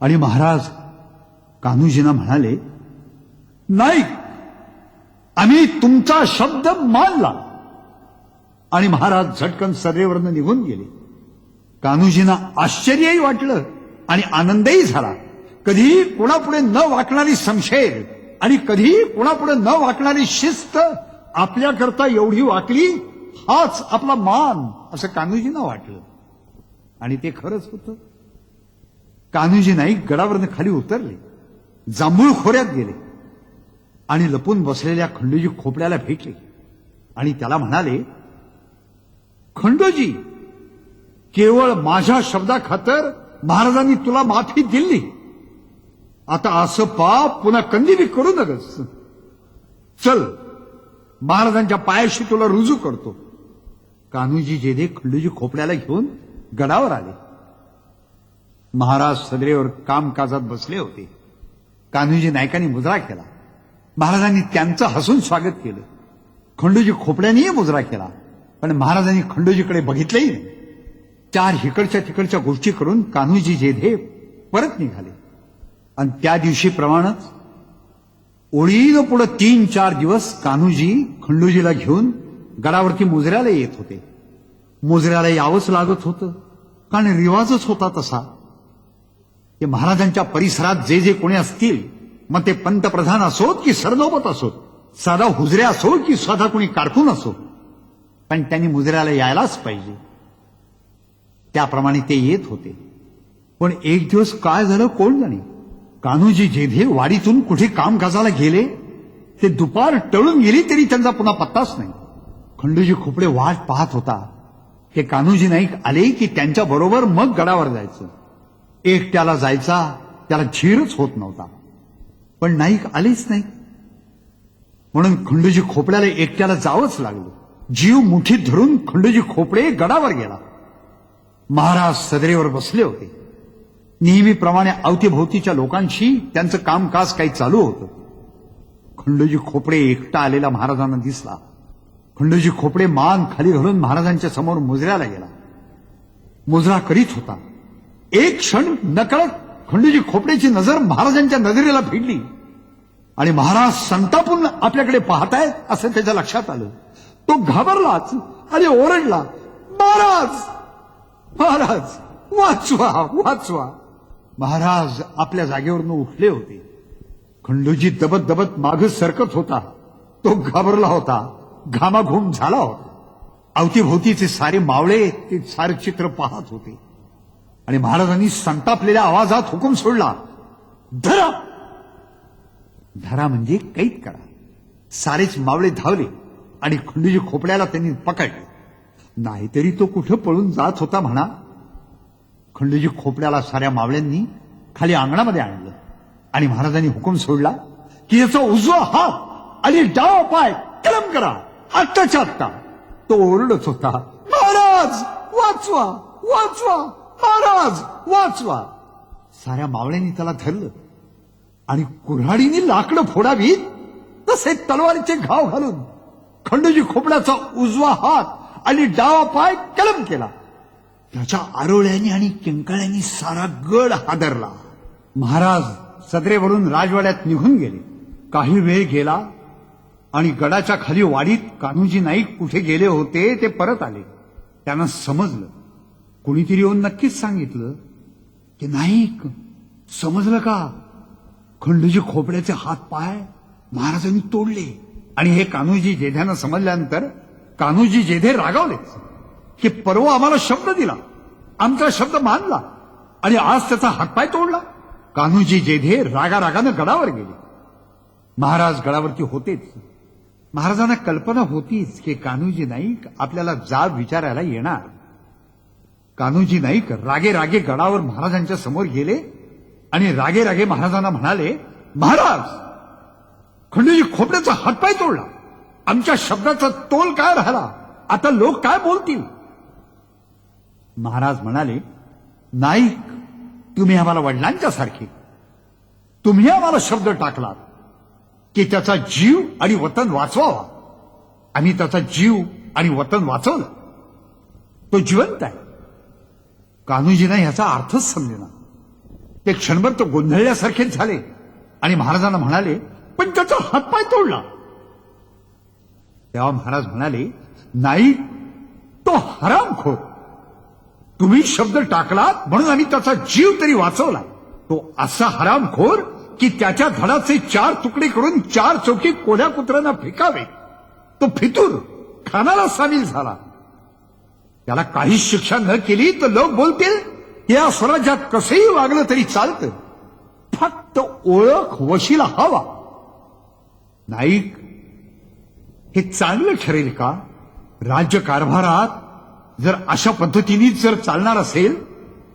आणि महाराज कान्होजींना म्हणाले, नाईक, आम्ही तुमचा शब्द मानला. आणि महाराज झटकन सदैवरनं निघून गेले. कान्होजींना आश्चर्यही वाटलं आणि आनंदही झाला. कधीही कोणापुढे न वाकणारी समशेर आणि कधीही कोणापुढे न वाकणारी शिस्त आपल्याकरता एवढी वाकली, हाच आपला मान, असं कान्होजींना वाटलं. आणि ते खरंच होतं. कान्होजी नाईक गडावरनं खाली उतरले, जांभूळ खोऱ्यात गेले आणि लपून बसलेल्या खंडोजी खोपड्याला भेटले आणि त्याला म्हणाले, खंडोजी, केवळ माझ्या शब्दाखातर महाराजांनी तुला माफी दिली. आता असं पाप पुन्हा कधी बी करू नकस. चल, महाराजांच्या पायाशी तुला रुजू करतो. कान्होजी जेधे खंडोजी खोपड्याला घेऊन गडावर आले. महाराज सदरेवर कामकाजात बसले होते. कान्होजी नाईकांनी मुजरा केला. महाराजांनी त्यांचं हसून स्वागत केलं. खंडोजी खोपड्यानेही मुजरा केला, पण महाराजांनी खंडोजीकडे बघितलंही नाही. चार हिकडच्या तिकडच्या गोष्टी करून कान्होजी जेधे परत निघाले. आणि त्या दिवशीप्रमाणेच ओळीनं पुढे 3-4 दिवस कान्होजी खंडोजीला घेऊन गडावरती मुजऱ्याला येत होते. मुजऱ्याला यावंच लागत होतं, कारण रिवाजच होता तसा. ते महाराजांच्या परिसरात जे जे कोणी असतील, मग ते पंतप्रधान असोत की सरनौबत असोत, साधा हुजऱ्या असो की साधा कोणी कारकून असो, पण त्यांनी मुजऱ्याला यायलाच पाहिजे. त्याप्रमाणे ते येत होते. पण एक दिवस काय झालं कोण जाणे. कान्होजी जेधे वाडीतून कुठे कामकाजाला गेले, ते दुपार टळून गेली तरी त्यांचा पुन्हा पत्ताच नाही. खंडूजी खोपडे वाट पाहत होता. ते कान्होजी नाईक आले की त्यांच्या बरोबर मग गडावर जायचं. एकट्याला जायचा त्याला झीरच होत नव्हता. पण नाईक आलेच नाही, म्हणून खंडूजी खोपड्याला एकट्याला जावंच लागलं. जीव मुठीत धरून खंडूजी खोपडे गडावर गेला. महाराज सदरेवर बसले होते. नेहमीप्रमाणे अवतीभोवतीच्या लोकांशी त्यांचं कामकाज काही चालू होतं. खंडूजी खोपडे एकटा आलेला महाराजांना दिसला. खंडूजी खोपडे मान खाली घालून महाराजांच्या समोर मुजऱ्याला गेला. मुजरा करीत होता. एक क्षण नकळत खंडूजी खोपडेची नजर महाराजांच्या नजरेला भिडली आणि महाराज संतापून आपल्याकडे पाहतायत असं त्याच्या लक्षात आलं. तो घाबरलाच आणि ओरडला, महाराज महाराज वाचवा वाचवा. महाराज आपल्या जागेवरून उठले होते. खंडूजी दबत दबत माग सरकत होता. तो घाबरला होता, घामाघूम झाला होता. अवतीभोवतीचे सारे मावळे ते सारे चित्र पाहत होते आणि महाराजांनी संतापलेल्या आवाजात हुकूम सोडला, धरा. धरा म्हणजे कैद करा. सारेच मावळे धावले आणि खंडूजी खोपड्याला त्यांनी पकडले. नाहीतरी तो कुठं पळून जात होता म्हणा. खंडूजी खोपड्याला साऱ्या मावळ्यांनी खाली अंगणामध्ये आणलं आणि महाराजांनी हुकूम सोडला की याचा उजवा हात आणि डावा पाय कलम करा आत्ताच्या आत्ता. तो ओरडत होता, महाराज वाचवा वाचवा, महाराज वाचवा. साऱ्या मावळ्यांनी त्याला धरलं आणि कुऱ्हाडीने लाकडं फोडावी तसे तलवारीचे घाव घालून खंडूजी खोपड्याचा उजवा हात आणि डावा पाय कलम केला. त्याच्या आरोळ्याने आणि किंकाळ्यांनी सारा गड हादरला. महाराज सदरेवरून राजवाड्यात निघून गेले. काही वेळ गेला आणि गडाच्या खाली वाडीत कान्होजी नाईक कुठे गेले होते ते परत आले. त्यांना समजलं. कुणीतरी येऊन नक्कीच सांगितलं की नाईक समजलं का, खंडूजी खोपड्याचे हात पाय महाराजांनी तोडले. आणि हे कान्होजी जेध्यानं समजल्यानंतर कान्होजी जेधे रागावले की परवा आम्हाला शब्द दिला, आमचा शब्द मानला आणि आज त्याचा हातपाय तोडला. कान्होजी जेधे रागारागानं गडावर गेले. महाराज गडावरती होतेच. महाराजांना कल्पना होतीच की कान्होजी नाईक आपल्याला जाब विचारायला येणार. कान्होजी नाईक रागे रागे गडावर महाराजांच्या समोर गेले आणि रागे रागे महाराजांना म्हणाले, महाराज खंडूजी खोपड्याचा हातपाय तोडला, आमच्या शब्दाचा तोल काय राहिला, आता लोक काय बोलतील. महाराज म्हणाले, नाईक तुम्ही आम्हाला वडिलांच्या सारखे, तुम्ही आम्हाला शब्द टाकलात की त्याचा जीव आणि वतन वाचवावा. आम्ही त्याचा जीव आणि वतन वाचवलं. तो जिवंत आहे. कान्होजींना ह्याचा अर्थच समजेना. ते क्षणभर तो गोंधळल्यासारखेच झाले आणि महाराजांना म्हणाले, पण त्याचा हातपाय तोडला. तेव्हा महाराज म्हणाले, नाईक तो हरामखोर, तुम्ही शब्द टाकलात म्हणून आम्ही त्याचा जीव तरी वाचवला. तो असा हरामखोर की त्याच्या धडाचे 4 तुकडे करून 4 चौकी कोढ्या कुत्र्यांना फेकावे. तो फितूर खानाला सामील झाला. त्याला काही शिक्षा न केली तर लोक बोलतील या स्वराज्यात कसंही वागलं तरी चालतं, फक्त ओळख वशीला हवा. नाईक हे चांगलं ठरेल का? राज्यकारभारात जर अशा पद्धतीनेच जर चालणार असेल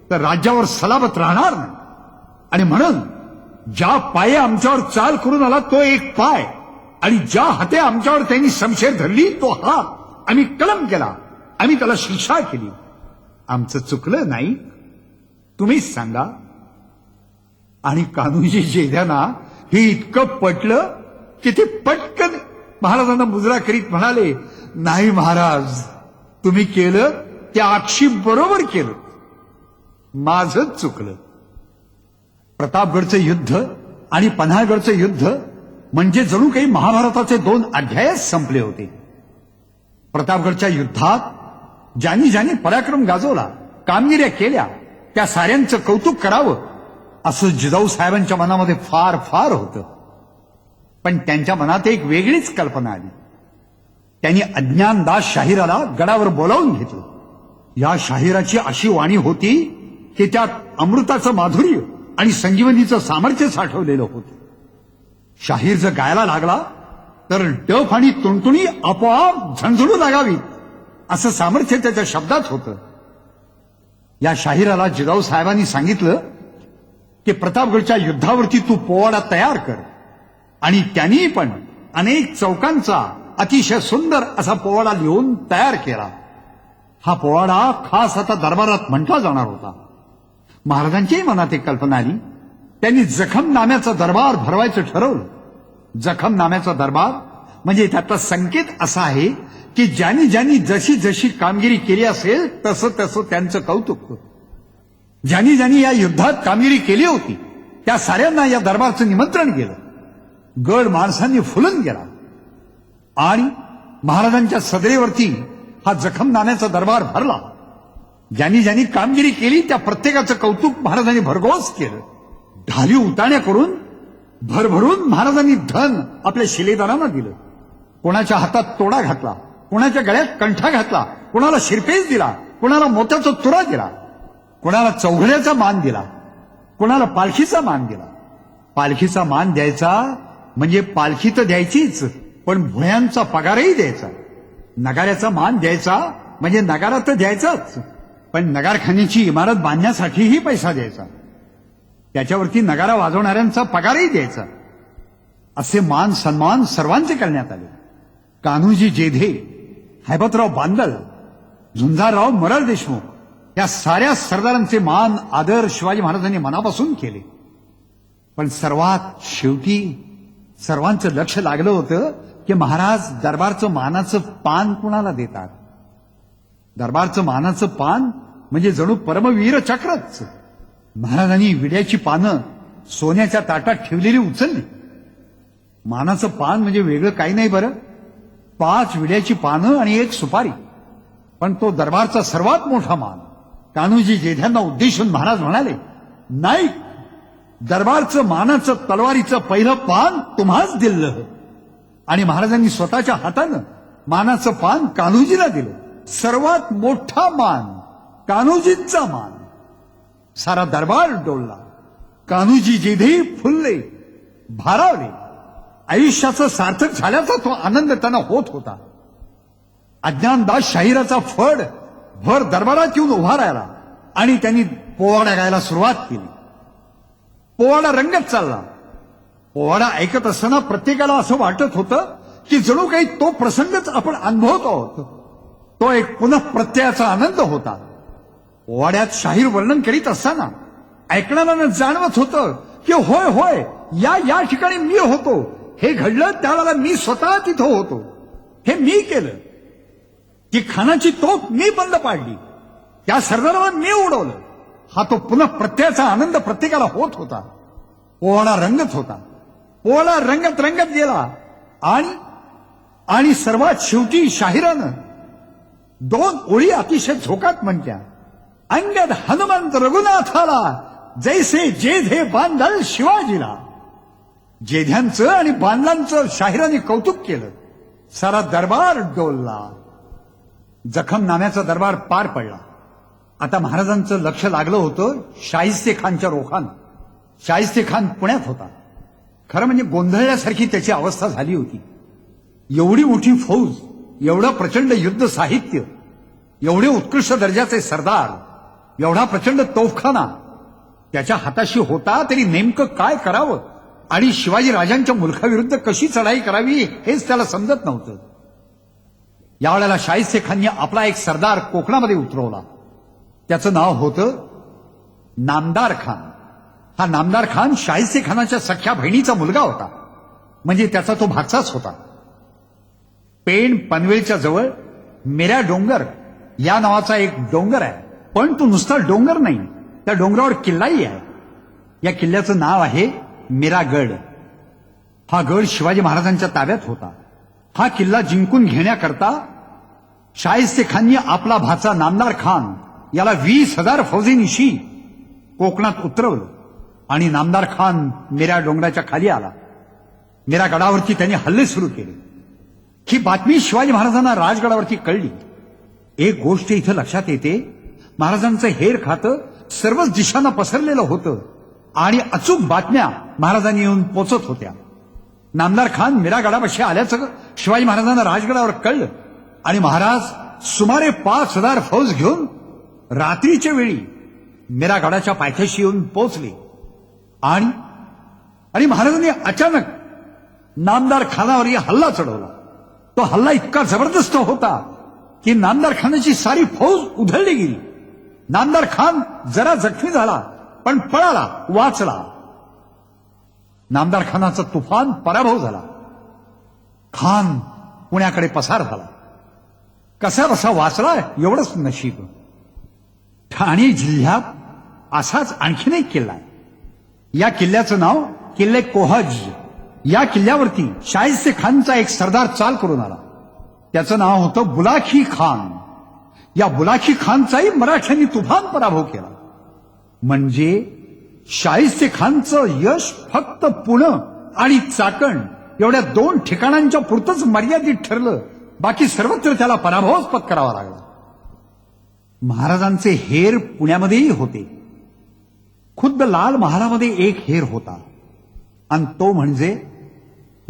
तर राज्यावर सलामत राहणार नाही. आणि म्हणून ज्या पाये आमच्यावर चाल करून आला तो एक पाय आणि ज्या हाते आमच्यावर त्यांनी शमशेर धरली तो हात आम्ही कलम केला, आम्ही त्याला शिक्षा केली. आमचं चुकलं नाही, तुम्हीच सांगा. आणि कान्होजी जेध्यांना हे इतकं पटलं की ते पटकन महाराजांना मुजरा करीत म्हणाले, नाही महाराज तुम्ही केलं त्या आक्षी बरोबर केलं, माझंच चुकलं. प्रतापगडचं युद्ध आणि पन्हाळगडचं युद्ध म्हणजे जणू काही महाभारताचे 2 अध्यायच संपले होते. प्रतापगडच्या युद्धात ज्यांनी ज्यांनी पराक्रम गाजवला, कामगिऱ्या केल्या, त्या साऱ्यांचं कौतुक करावं असं जिजाऊ साहेबांच्या मनामध्ये फार फार होतं. पण त्यांच्या मनात एक वेगळीच कल्पना आली. त्यांनी अज्ञानदास शाहिराला गडावर बोलावून घेतलं. या शाहिराची अशी वाणी होती की त्यात अमृताचं माधुर्य आणि संजीवनीचं सामर्थ्य साठवलेलं होतं. शाहीर जर गायला लागला तर डफ आणि तुणतुणी आपोआप झणझणू लागावी असं सामर्थ्य त्याच्या शब्दात होतं. या शाहिराला जिजाऊ साहेबांनी सांगितलं की प्रतापगडच्या युद्धावरती तू पोवाडा तयार कर, आणि त्यांनी पण अनेक चौकांचा अतिशय सुंदर असा पोवाडा लिहून तयार केला. हा पोवाडा खास आता दरबारात म्हटला जाणार होता. महाराजांच्याही मनात एक कल्पना आली. त्यांनी जखमनाम्याचा दरबार भरवायचं ठरवलं. जखमनाम्याचा दरबार म्हणजे त्याचा संकेत असा आहे की ज्यांनी ज्यांनी जशी जशी कामगिरी केली असेल तसं तसं त्यांचं कौतुक. ज्यांनी ज्यांनी या युद्धात कामगिरी केली होती त्या साऱ्यांना या दरबारचं निमंत्रण केलं. गड माणसांनी फुलून गेला आणि महाराजांच्या सदरेवरती हा जखमनाम्याचा दरबार भरला. ज्यांनी ज्यांनी कामगिरी केली त्या प्रत्येकाचं कौतुक महाराजांनी भरघोस केलं. ढाली उताण्या करून भरभरून महाराजांनी धन आपल्या शिलेदारांना दिलं. कोणाच्या हातात तोडा घातला, कोणाच्या गळ्यात कंठा घातला, कोणाला शिरपेच दिला, कोणाला मोत्याचा तुरा दिला, कोणाला चौघड्याचा मान दिला, कोणाला पालखीचा मान दिला. पालखीचा मान द्यायचा म्हणजे पालखी तर द्यायचीच, पण भुयांचा पगारही द्यायचा. नगाऱ्याचा मान द्यायचा म्हणजे नगारा तर द्यायचाच, पण नगारखान्याची इमारत बांधण्यासाठीही पैसा द्यायचा. त्याच्यावरती नगारा वाजवणाऱ्यांचा पगारही द्यायचा. असे मान सन्मान सर्वांचे करण्यात आले. कान्होजी जेधे, हैबतराव बांदल, झुंजारराव मरळ देशमुख या साऱ्या सरदारांचे मान आदर शिवाजी महाराजांनी मनापासून केले. पण सर्वात शेवटी सर्वांचं लक्ष लागलं होतं की महाराज दरबारचं मानाचं पान कुणाला देतात. दरबारचं मानाचं पान म्हणजे जणू परमवीर चक्रच. महाराजांनी विड्याची पानं सोन्याच्या ताटात ठेवलेली उचलली. मानाचं पान म्हणजे वेगळं काही नाही बरं, 5 विड्याची पानं आणि 1 सुपारी. पण तो दरबारचा सर्वात मोठा मान. कान्होजी जेध्यांना उद्देशून महाराज म्हणाले, नाही, दरबारचं मानाचं तलवारीचं पहिलं पान तुम्हाच दिलं. आणि महाराजांनी स्वतःच्या हातानं मानाचं पान कान्होजीला दिलं. सर्वात मोठा मान कान्होजींचा मान. सारा दरबार डोलला. कान्होजी जेधे फुलले, भारावले. आयुष्याचं सार्थक झाल्याचा तो आनंद त्यांना होत होता. अज्ञानदास शाहिराचा फड भर दरबारात येऊन उभा राहिला आणि त्यांनी पोवाडा गायला सुरुवात केली. पोवाडा रंगत चालला. पोवाडा ऐकत असताना प्रत्येकाला असं वाटत होतं की जणू काही तो प्रसंगच आपण अनुभवत आहोत. तो एक पुनःप्रत्ययाचा आनंद होता. पोवाड्यात शाहीर वर्णन करीत असताना ऐकणाऱ्यांना जाणवत होतं की होय होय, या ठिकाणी मी होतो, हे घडलं त्यावेळेला मी स्वतः तिथं होतो, हे मी केलं, ती खानाची तोफ मी बंद पाडली, त्या सरदाराला मी उडवलं. हा तो पुनःप्रत्ययाचा आनंद प्रत्येकाला होत होता. पोवाडा रंगत होता. पोवाडा रंगत रंगत गेला आणि सर्वात शेवटी शाहिरानं 2 ओळी अतिशय झोकात म्हणत्या. अंगद हनुमंत रघुनाथाला, जैसे जेधे बांधल शिवाजीला. जेध्यांचं आणि बांधलांचं शाहिराने कौतुक केलं. सारा दरबार डोलला. जखमनाम्याचा दरबार पार पडला. आता महाराजांचं लक्ष लागलं होतं शाहिस्ते खानच्या रोखानं. शाहिस्ते खान पुण्यात होता. खरं म्हणजे गोंधळल्यासारखी त्याची अवस्था झाली होती. एवढी मोठी फौज, एवढं प्रचंड युद्ध साहित्य, एवढे उत्कृष्ट दर्जाचे सरदार, एवढा प्रचंड तोफखाना त्याच्या हाताशी होता, तरी नेमकं काय करावं आणि शिवाजी राजांच्या मुलखाविरुद्ध कशी चढाई करावी हेच त्याला समजत नव्हतं. यावेळेला शाहिस्ते खानने आपला एक सरदार कोकणामध्ये उतरवला. त्याचं नाव होतं नामदार खान. हा नामदार खान शाहिस्ते खानाच्या सख्या बहिणीचा मुलगा होता, म्हणजे त्याचा तो भाचाच होता. पेण पनवेलच्या जवळ मेरा डोंगर या नावाचा एक डोंगर आहे. पण तो नुसता डोंगर नाही, त्या डोंगरावर किल्लाही आहे. या किल्ल्याचं नाव आहे मीरागड. हा गड शिवाजी महाराजांच्या ताब्यात होता. हा किल्ला जिंकून घेण्याकरता शाहिस्ते खाननी आपला भाचा नामदार खान याला 20,000 फौजेनिशी कोकणात उतरवलं आणि नामदार खान मीरा डोंगराच्या खाली आला. मीरा गडावरती त्यांनी हल्ले सुरू केले. ही बातमी शिवाजी महाराजांना राजगडावरती कळली. एक गोष्ट इथं लक्षात येते, महाराजांचं हेर खातं सर्वच दिशांना पसरलेलं होतं आणि अचूक बातम्या महाराजांनी येऊन पोचत होत्या. नामदार खान मीरा गडापाशी आल्याचं शिवाजी महाराजांना राजगडावर कळलं आणि महाराज सुमारे 5,000 फौज घेऊन रात्रीच्या वेळी मीरा गडाच्या पायथ्याशी येऊन पोहोचले आणि महाराजांनी अचानक नामदार खानावर हल्ला चढवला. तो हल्ला इतका जबरदस्त होता की नामदार खानाची सारी फौज उधळली गेली. नामदार खान जरा जखमी झाला पण पळाला, वाचला. नामदार खानाचा तुफान पराभव झाला. खान पुण्याकडे पसार झाला. कसा बसा वाचला एवढंच नशीब. ठाणे जिल्ह्यात असाच आणखीन एक किल्ला आहे. या किल्ल्याचं नाव किल्ले कोहज. या किल्ल्यावरती शाहिस्ते खानचा एक सरदार चाल करून आला. त्याचं नाव होतं बुलाखी खान. या बुलाखी खानचाही मराठ्यांनी तुफान पराभव केला. म्हणजे शाहिस्ते खानचं यश फक्त पुणे आणि चाकण एवढ्या 2 ठिकाणांच्या पुरतंच मर्यादित ठरलं. बाकी सर्वत्र त्याला पराभवच पत्करावा लागला. महाराजांचे हेर पुण्यामध्येही होते. खुद्द लाल महालामध्ये एक हेर होता आणि तो म्हणजे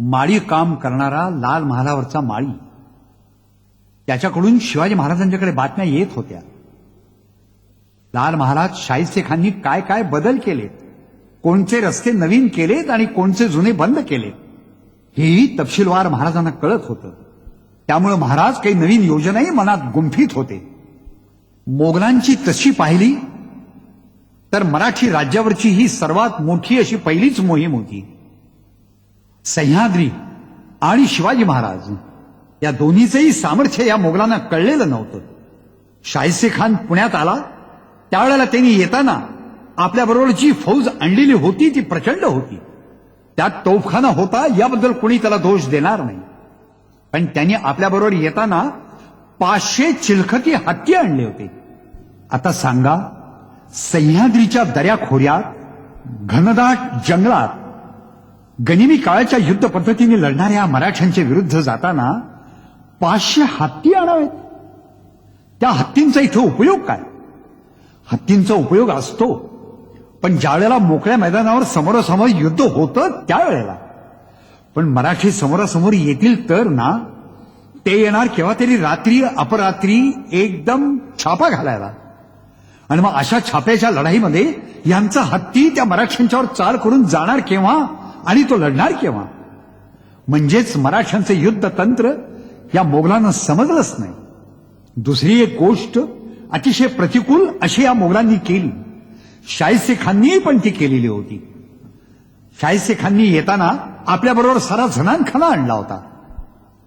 माळी काम करणारा लाल महालावरचा माळी. त्याच्याकडून शिवाजी महाराजांच्याकडे बातम्या येत होत्या. लाल महालात शाहिस्ते खाननी काय काय बदल केलेत, कोणचे रस्ते नवीन केलेत आणि कोणचे जुने बंद केलेत, हेही तपशीलवार महाराजांना कळत होतं. त्यामुळे महाराज काही नवीन योजनाही मनात गुंफीत होते. मोगलांची तशी पाहिली तर मराठी राज्यावरची ही सर्वात मोठी अशी पहिलीच मोहीम होती. सह्याद्री आणि शिवाजी महाराज या दोन्हीचेही सामर्थ्य या मोगलांना कळलेलं नव्हतं. शाहिस्ते खान पुण्यात आला त्यावेळेला त्यांनी येताना आपल्याबरोबर जी फौज आणलेली होती ती प्रचंड होती. त्यात तोफखाना होता याबद्दल कोणी त्याला दोष देणार नाही. पण त्यांनी आपल्याबरोबर येताना 500 चिलखती हत्ती आणले होते. आता सांगा, सह्याद्रीच्या दऱ्याखोऱ्यात घनदाट जंगलात गनिमी काळाच्या युद्ध पद्धतीने लढणाऱ्या मराठ्यांच्या विरुद्ध जाताना 500 हत्ती आणावेत. त्या हत्तींचा इथं उपयोग काय? हत्तींचा उपयोग असतो पण ज्या वेळेला मोकळ्या मैदानावर समोरासमोर युद्ध होतं त्यावेळेला. पण मराठी समोरासमोर येतील तर ना, ते येणार केव्हा तरी रात्री अपरात्री एकदम छापा घालायला. आणि मग अशा छाप्याच्या लढाईमध्ये यांचा हत्ती त्या मराठ्यांच्यावर चाल करून जाणार केव्हा आणि तो लढणार केव्हा? म्हणजेच मराठ्यांचे युद्ध तंत्र या मोगलांना समजलंच नाही. दुसरी एक गोष्ट अतिशय प्रतिकूल अशी या मोगलांनी केली. शाहिस्ते खाननी पण ती केलेली होती. शाहिस्ते खाननी येताना आपल्याबरोबर सारा जनानखाना आणला होता.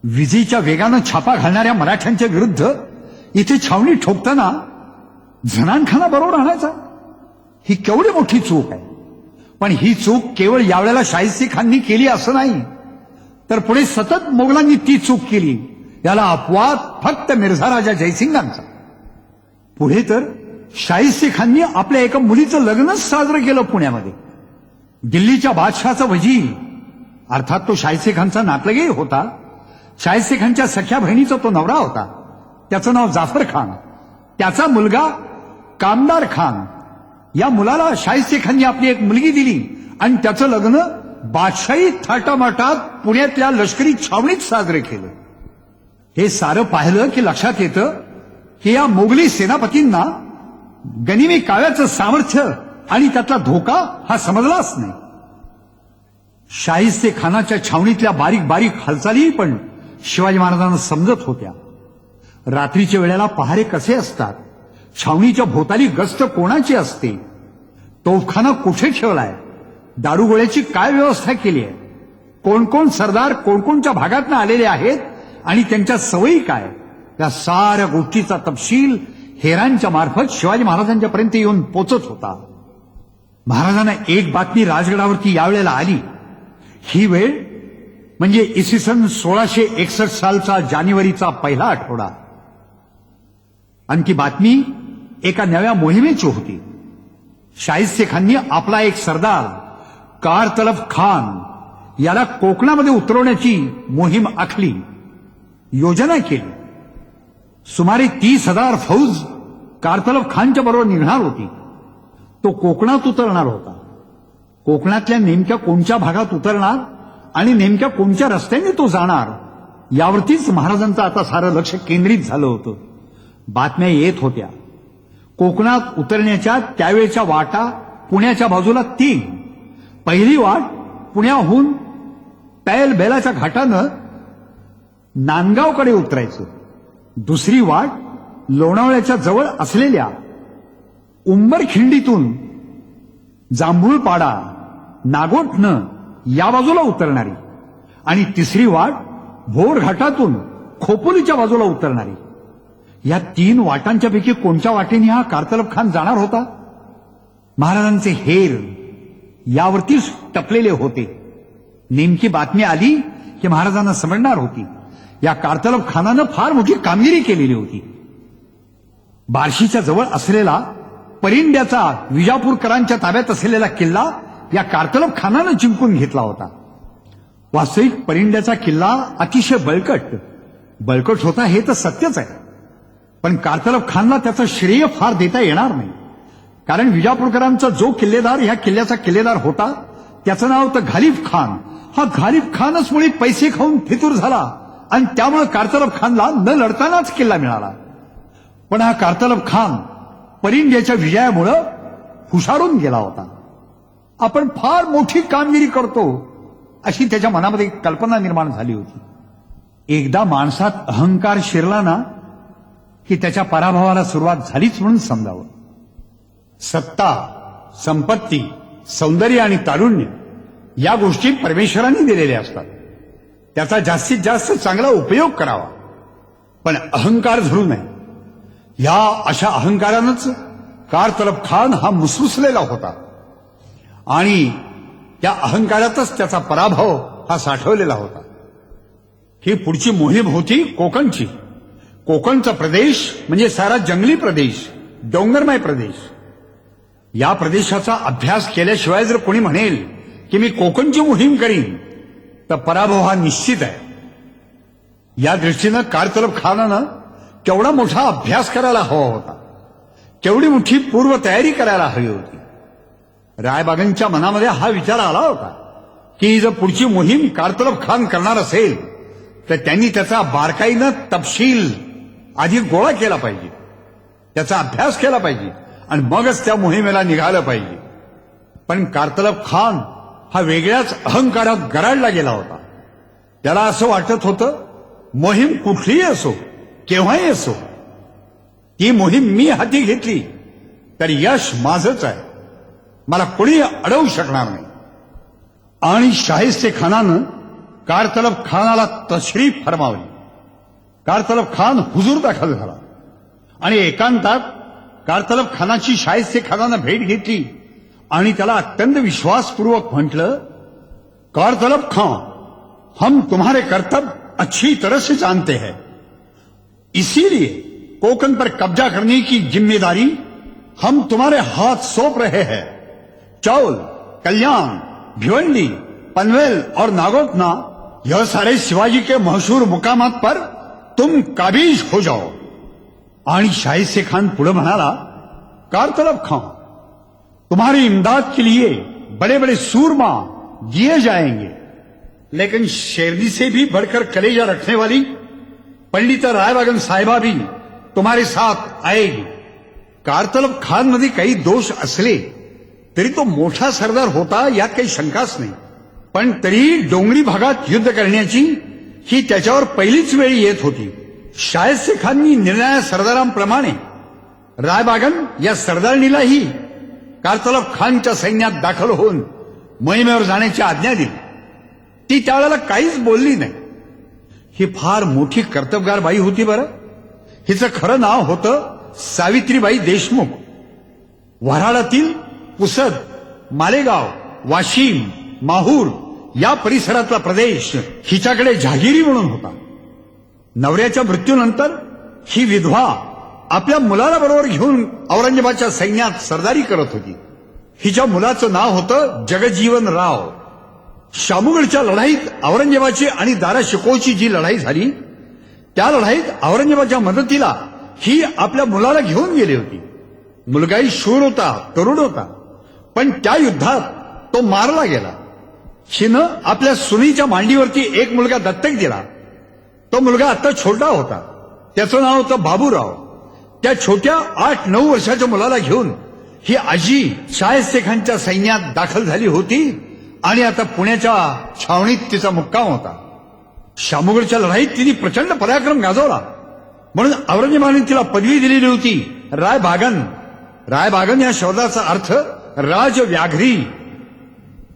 विजेच्या वेगानं छापा घालणाऱ्या मराठ्यांच्या विरुद्ध इथे छावणी ठोकताना जनानखाना बरोबर आणायचा, ही केवढी मोठी चूक आहे. पण ही चूक केवळ यावेळेला शाहिस्ते खाननी केली असं नाही, तर पुढे सतत मोगलांनी ती चूक केली. याला अपवाद फक्त मिर्झा राजा जयसिंगांचा. पुढे तर शाहिस्ते खाननी आपल्या एका मुलीचं लग्नच साजरं केलं पुण्यामध्ये. दिल्लीच्या बादशहाचा वजीर, अर्थात तो शाहिस्ते खानचा नातलगही होता. शाहिस्ते खानच्या सख्या बहिणीचा तो नवरा होता. त्याचं नाव जाफर खान. त्याचा मुलगा कामदार खान. या मुलाला शाहिस्ते खाननी आपली एक मुलगी दिली आणि त्याचं लग्न बादशाही थाटामाटात पुण्यातल्या लष्करी छावणीत साजरे केलं. हे सारं पाहिलं की लक्षात येतं की या मोगली सेनापतींना गनिमी काव्याचं सामर्थ्य आणि त्यातला धोका हा समजलाच नाही. शाहिस्ते खानाच्या छावणीतल्या बारीक बारीक हालचाली पण शिवाजी महाराजांना समजत होत्या. रात्रीच्या वेळेला पहारे कसे असतात, छावणीच्या भोवताली गस्त कोणाची असते, तोफखाना कुठे ठेवलाय, दारुगोळ्याची काय व्यवस्था केली आहे, कोण कोण सरदार कोणकोणच्या भागातनं आलेले आहेत आणि त्यांच्या सवयी काय, या साऱ्या गोष्टीचा तपशील हेरांच्या मार्फत शिवाजी महाराजांच्या पर्यंत येऊन पोचत होता. महाराजांना एक बातमी राजगडावरती यावेळेला आली. ही वेळ म्हणजे इसवी सन 1661 सालचा जानेवारीचा पहिला आठवडा. आणि ती बातमी एका नव्या मोहिमेची होती. शाहिस्ते खाननी आपला एक सरदार कारतलब खान याला कोकणामध्ये उतरवण्याची मोहीम आखली, योजना केली. सुमारे 30,000 फौज कारतलब खानच्या बरोबर निघणार होती. तो कोकणात उतरणार होता. कोकणातल्या नेमक्या कोणत्या भागात उतरणार आणि नेमक्या कोणत्या रस्त्याने तो जाणार यावरतीच महाराजांचं आता सारं लक्ष केंद्रित झालं होतं. बातम्या येत होत्या. कोकणात उतरण्याच्या त्यावेळच्या वाटा पुण्याच्या बाजूला 3. पहिली वाट पुण्याहून पैल बेलाच्या घाटानं नांदगावकडे उतरायचं. दुसरी वाट लोणावळ्याच्या जवळ असलेल्या उंबरखिंडीतून जांभूळपाडा नागोठनं या बाजूला उतरणारी आणि तिसरी वाट भोर घाटातून खोपोलीच्या बाजूला उतरणारी. या 3 वाटांच्या पैकी कोणत्या वाटेने हा कारतलब खान जाणार होता? महाराजांचे हेर यावरतीच टपलेले होते. नेमकी बातमी आली की महाराजांना समजणार होती या कारतलब खानानं फार मोठी कामगिरी केलेली होती. बार्शीच्या जवळ असलेला परिंड्याचा विजापूरकरांच्या ताब्यात असलेला किल्ला या कारतलब खानानं जिंकून घेतला होता. वास्तविक परिंड्याचा किल्ला अतिशय बळकट होता हे तर सत्यच आहे. पण कारतलब खानला त्याचं श्रेय फार देता येणार नाही. कारण विजापूरकरांचा जो किल्लेदार ह्या किल्ल्याचा किल्लेदार होता त्याचं नाव होतं घालिफ खान. हा घालिफ खानच मुळे पैसे खाऊन फितूर झाला आणि त्यामुळे कारतलब खानला न लढतानाच किल्ला मिळाला. पण हा कारतलब खान परिंड्याच्या विजयामुळे हुशारून गेला होता. आपण फार मोठी कामगिरी करतो अशी त्याच्या मनामध्ये कल्पना निर्माण झाली होती. एकदा माणसात अहंकार शिरला ना की त्याच्या पराभवाला सुरुवात झालीच म्हणून समजावं. सत्ता, संपत्ती, सौंदर्य आणि तारुण्य या गोष्टी परमेश्वरांनी दिलेल्या असतात. त्याचा जास्तीत जास्त चांगला उपयोग करावा, पण अहंकार धरू नये. या अशा अहंकारानंच कारतलब खान हा मुसमुसलेला होता आणि त्या अहंकारातच त्याचा पराभव हा साठवलेला होता. ही पुढची मोहीम होती कोकणची. कोकणचा प्रदेश म्हणजे सारा जंगली प्रदेश, डोंगरमय प्रदेश. या प्रदेशाचा अभ्यास केल्याशिवाय जर कोणी म्हणेल की मी कोकणची मोहीम करीन तर पराभव हा निश्चित आहे. या दृष्टीनं कारतलब खानानं केवढा मोठा अभ्यास करायला हवा होता, केवढी मोठी पूर्वतयारी करायला हवी होती. रायबागांच्या मनामध्ये हा विचार आला होता की जर पुढची मोहीम कारतलब खान करणार असेल तर त्यांनी त्याचा बारकाईनं तपशील आधी गोळा केला पाहिजे, त्याचा अभ्यास केला पाहिजे आणि मगच त्या मोहिमेला निघालं पाहिजे. पण कारतलब खान हा वेगळ्याच अहंकारात गराडला गेला होता. त्याला असं वाटत होतं मोहीम कुठलीही असो, केव्हाही असो, ती मोहीम मी हाती घेतली तर यश माझंच आहे, मला कोणी अडवू शकणार नाही. आणि शाहिस्ते खानानं कारतलब खानाला तशरीफ फरमावली. कारतलब खान हुजूर दाखल झाला आणि एकांतात कारतलब खानाची शाहिस्ते खानानं भेट घेतली आणि त्याला अत्यंत विश्वासपूर्वक म्हटलं, कारतलब खान, हम तुम्हारे कर्तव्य अच्छी तरह से जानते हैं, इसीलिए कोकण पर कब्जा करने की जिम्मेदारी हम तुम्हारे हाथ सौंप रहे हैं. चौल, कल्याण, भिवंडी, पनवेल और नागोठना यह सारे शिवाजी के मशहूर मुकामात पर तुम काबिज हो जाओ. आणि शाहिस्ते खान पुढे म्हणाला, कारतलब खान, तुम्हारी इमदाद के लिए बड़े बड़े सूरमा दिए जाएंगे, लेकिन शेरनी से भी बढ़कर कलेजा रखने वाली पंडित रायबागन साहिबा भी तुम्हारे साथ आएगी. कारतलब खान मध्ये काही दोष असले तरी तो मोठा सरदार होता यात काही शंकाच नाही. पण तरीही डोंगरी भागात युद्ध करण्याची ही त्याच्यावर पहिलीच वेळ येत होती. शाहिस्ते खाननी निर्णाया सरदारांप्रमाणे रायबागन या सरदारणीलाही कारतलब खानच्या सैन्यात दाखल होऊन मोहिमेवर जाण्याची आज्ञा दिली. ती त्यावेळेला काहीच बोलली नाही. ही फार मोठी कर्तबगार बाई होती बरं. हिचं खरं नाव होतं सावित्रीबाई देशमुख. वऱ्हाडातील पुसद, मालेगाव, वाशिम, माहूर या परिसरातला प्रदेश हिच्याकडे जहागिरी म्हणून होता. नवऱ्याच्या मृत्यूनंतर ही विधवा आपल्या मुलाला बरोबर घेऊन औरंगजेबाच्या सैन्यात सरदारी करत होती. हिच्या मुलाचं नाव होतं जगजीवन राव. शामूगडच्या लढाईत औरंगजेबाची आणि दारा शिकोची जी लढाई झाली त्या लढाईत औरंगजेबाच्या मदतीला ही आपल्या मुलाला घेऊन गेली होती. मुलगाही शूर होता, तरुण होता, पण त्या युद्धात तो मारला गेला. हिनं आपल्या सुनीच्या मांडीवरती एक मुलगा दत्तक दिला. तो मुलगा आता छोटा होता, त्याचं नाव होतं बाबूराव. त्या छोट्या 8-9 वर्षाच्या मुलाला घेऊन ही आजी शायस्तेखानच्या सैन्यात दाखल झाली होती आणि आता पुण्याच्या छावणीत तिचा मुक्काम होता. शामूगडच्या लढाईत तिने प्रचंड पराक्रम गाजवला म्हणून औरंगजेबाने तिला पदवी दिलेली होती रायबागन. रायबागन या शब्दाचा अर्थ राजव्याघ्री.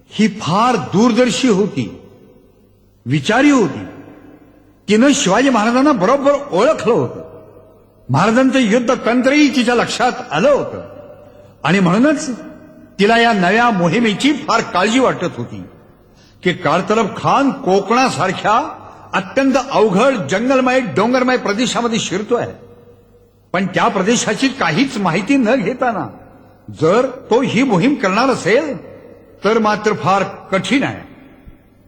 ही फार दूरदर्शी होती, विचारी होती. तिनं शिवाजी महाराजांना बरोबर ओळखलं होतं. महाराजांचं युद्ध तंत्रही तिच्या लक्षात आलं होतं आणि म्हणूनच तिला या नव्या मोहिमेची फार काळजी वाटत होती की कारतलब खान कोकणासारख्या अत्यंत अवघड जंगलमय डोंगरमय प्रदेशामध्ये शिरतोय. पण त्या प्रदेशाची काहीच माहिती न घेताना जर तो ही मोहीम करणार असेल तर मात्र फार कठीण आहे.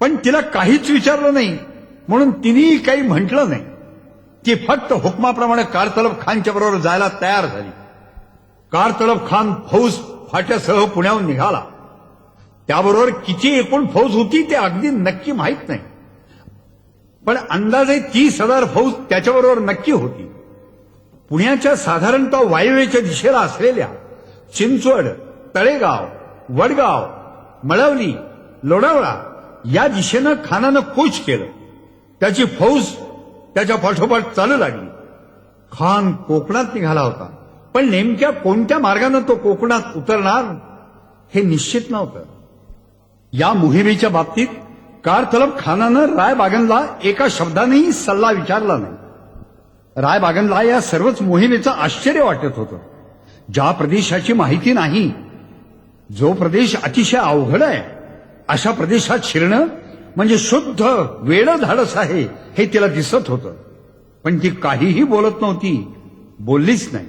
पण तिला काहीच विचारलं नाही म्हणून तिने काही म्हटलं नाही. ती फक्त हुकमाप्रमाणे कारतलब खानच्या बरोबर जायला तयार झाली. कारतलब खान फौज फाट्यासह पुण्याहून निघाला. त्याबरोबर किती एकूण फौज होती ते अगदी नक्की माहीत नाही, पण अंदाजे 30,000 फौज त्याच्याबरोबर नक्की होती. पुण्याच्या साधारणतः वायव्येच्या दिशेला असलेल्या चिंचवड, तळेगाव, वडगाव, मळवली, लोणावळा या दिशेनं खानानं कूच केलं. त्याची फौज त्याच्या पाठोपाठ चालू लागली. खान कोकणात निघाला होता, पण नेमक्या कोणत्या मार्गाने तो कोकणात उतरणार हे निश्चित नव्हतं. या मोहिमेच्या बाबतीत कारतलब खानानं रायबागनला एका शब्दानेही सल्ला विचारला नाही. रायबागनला या सर्वच मोहिमेचं आश्चर्य वाटत होतं. ज्या प्रदेशाची माहिती नाही, जो प्रदेश अतिशय अवघड आहे, अशा प्रदेशात शिरणं म्हणजे शुद्ध वेडं धाडस आहे हे तिला दिसत होतं. पण ती काहीही बोलत नव्हती, बोललीच नाही.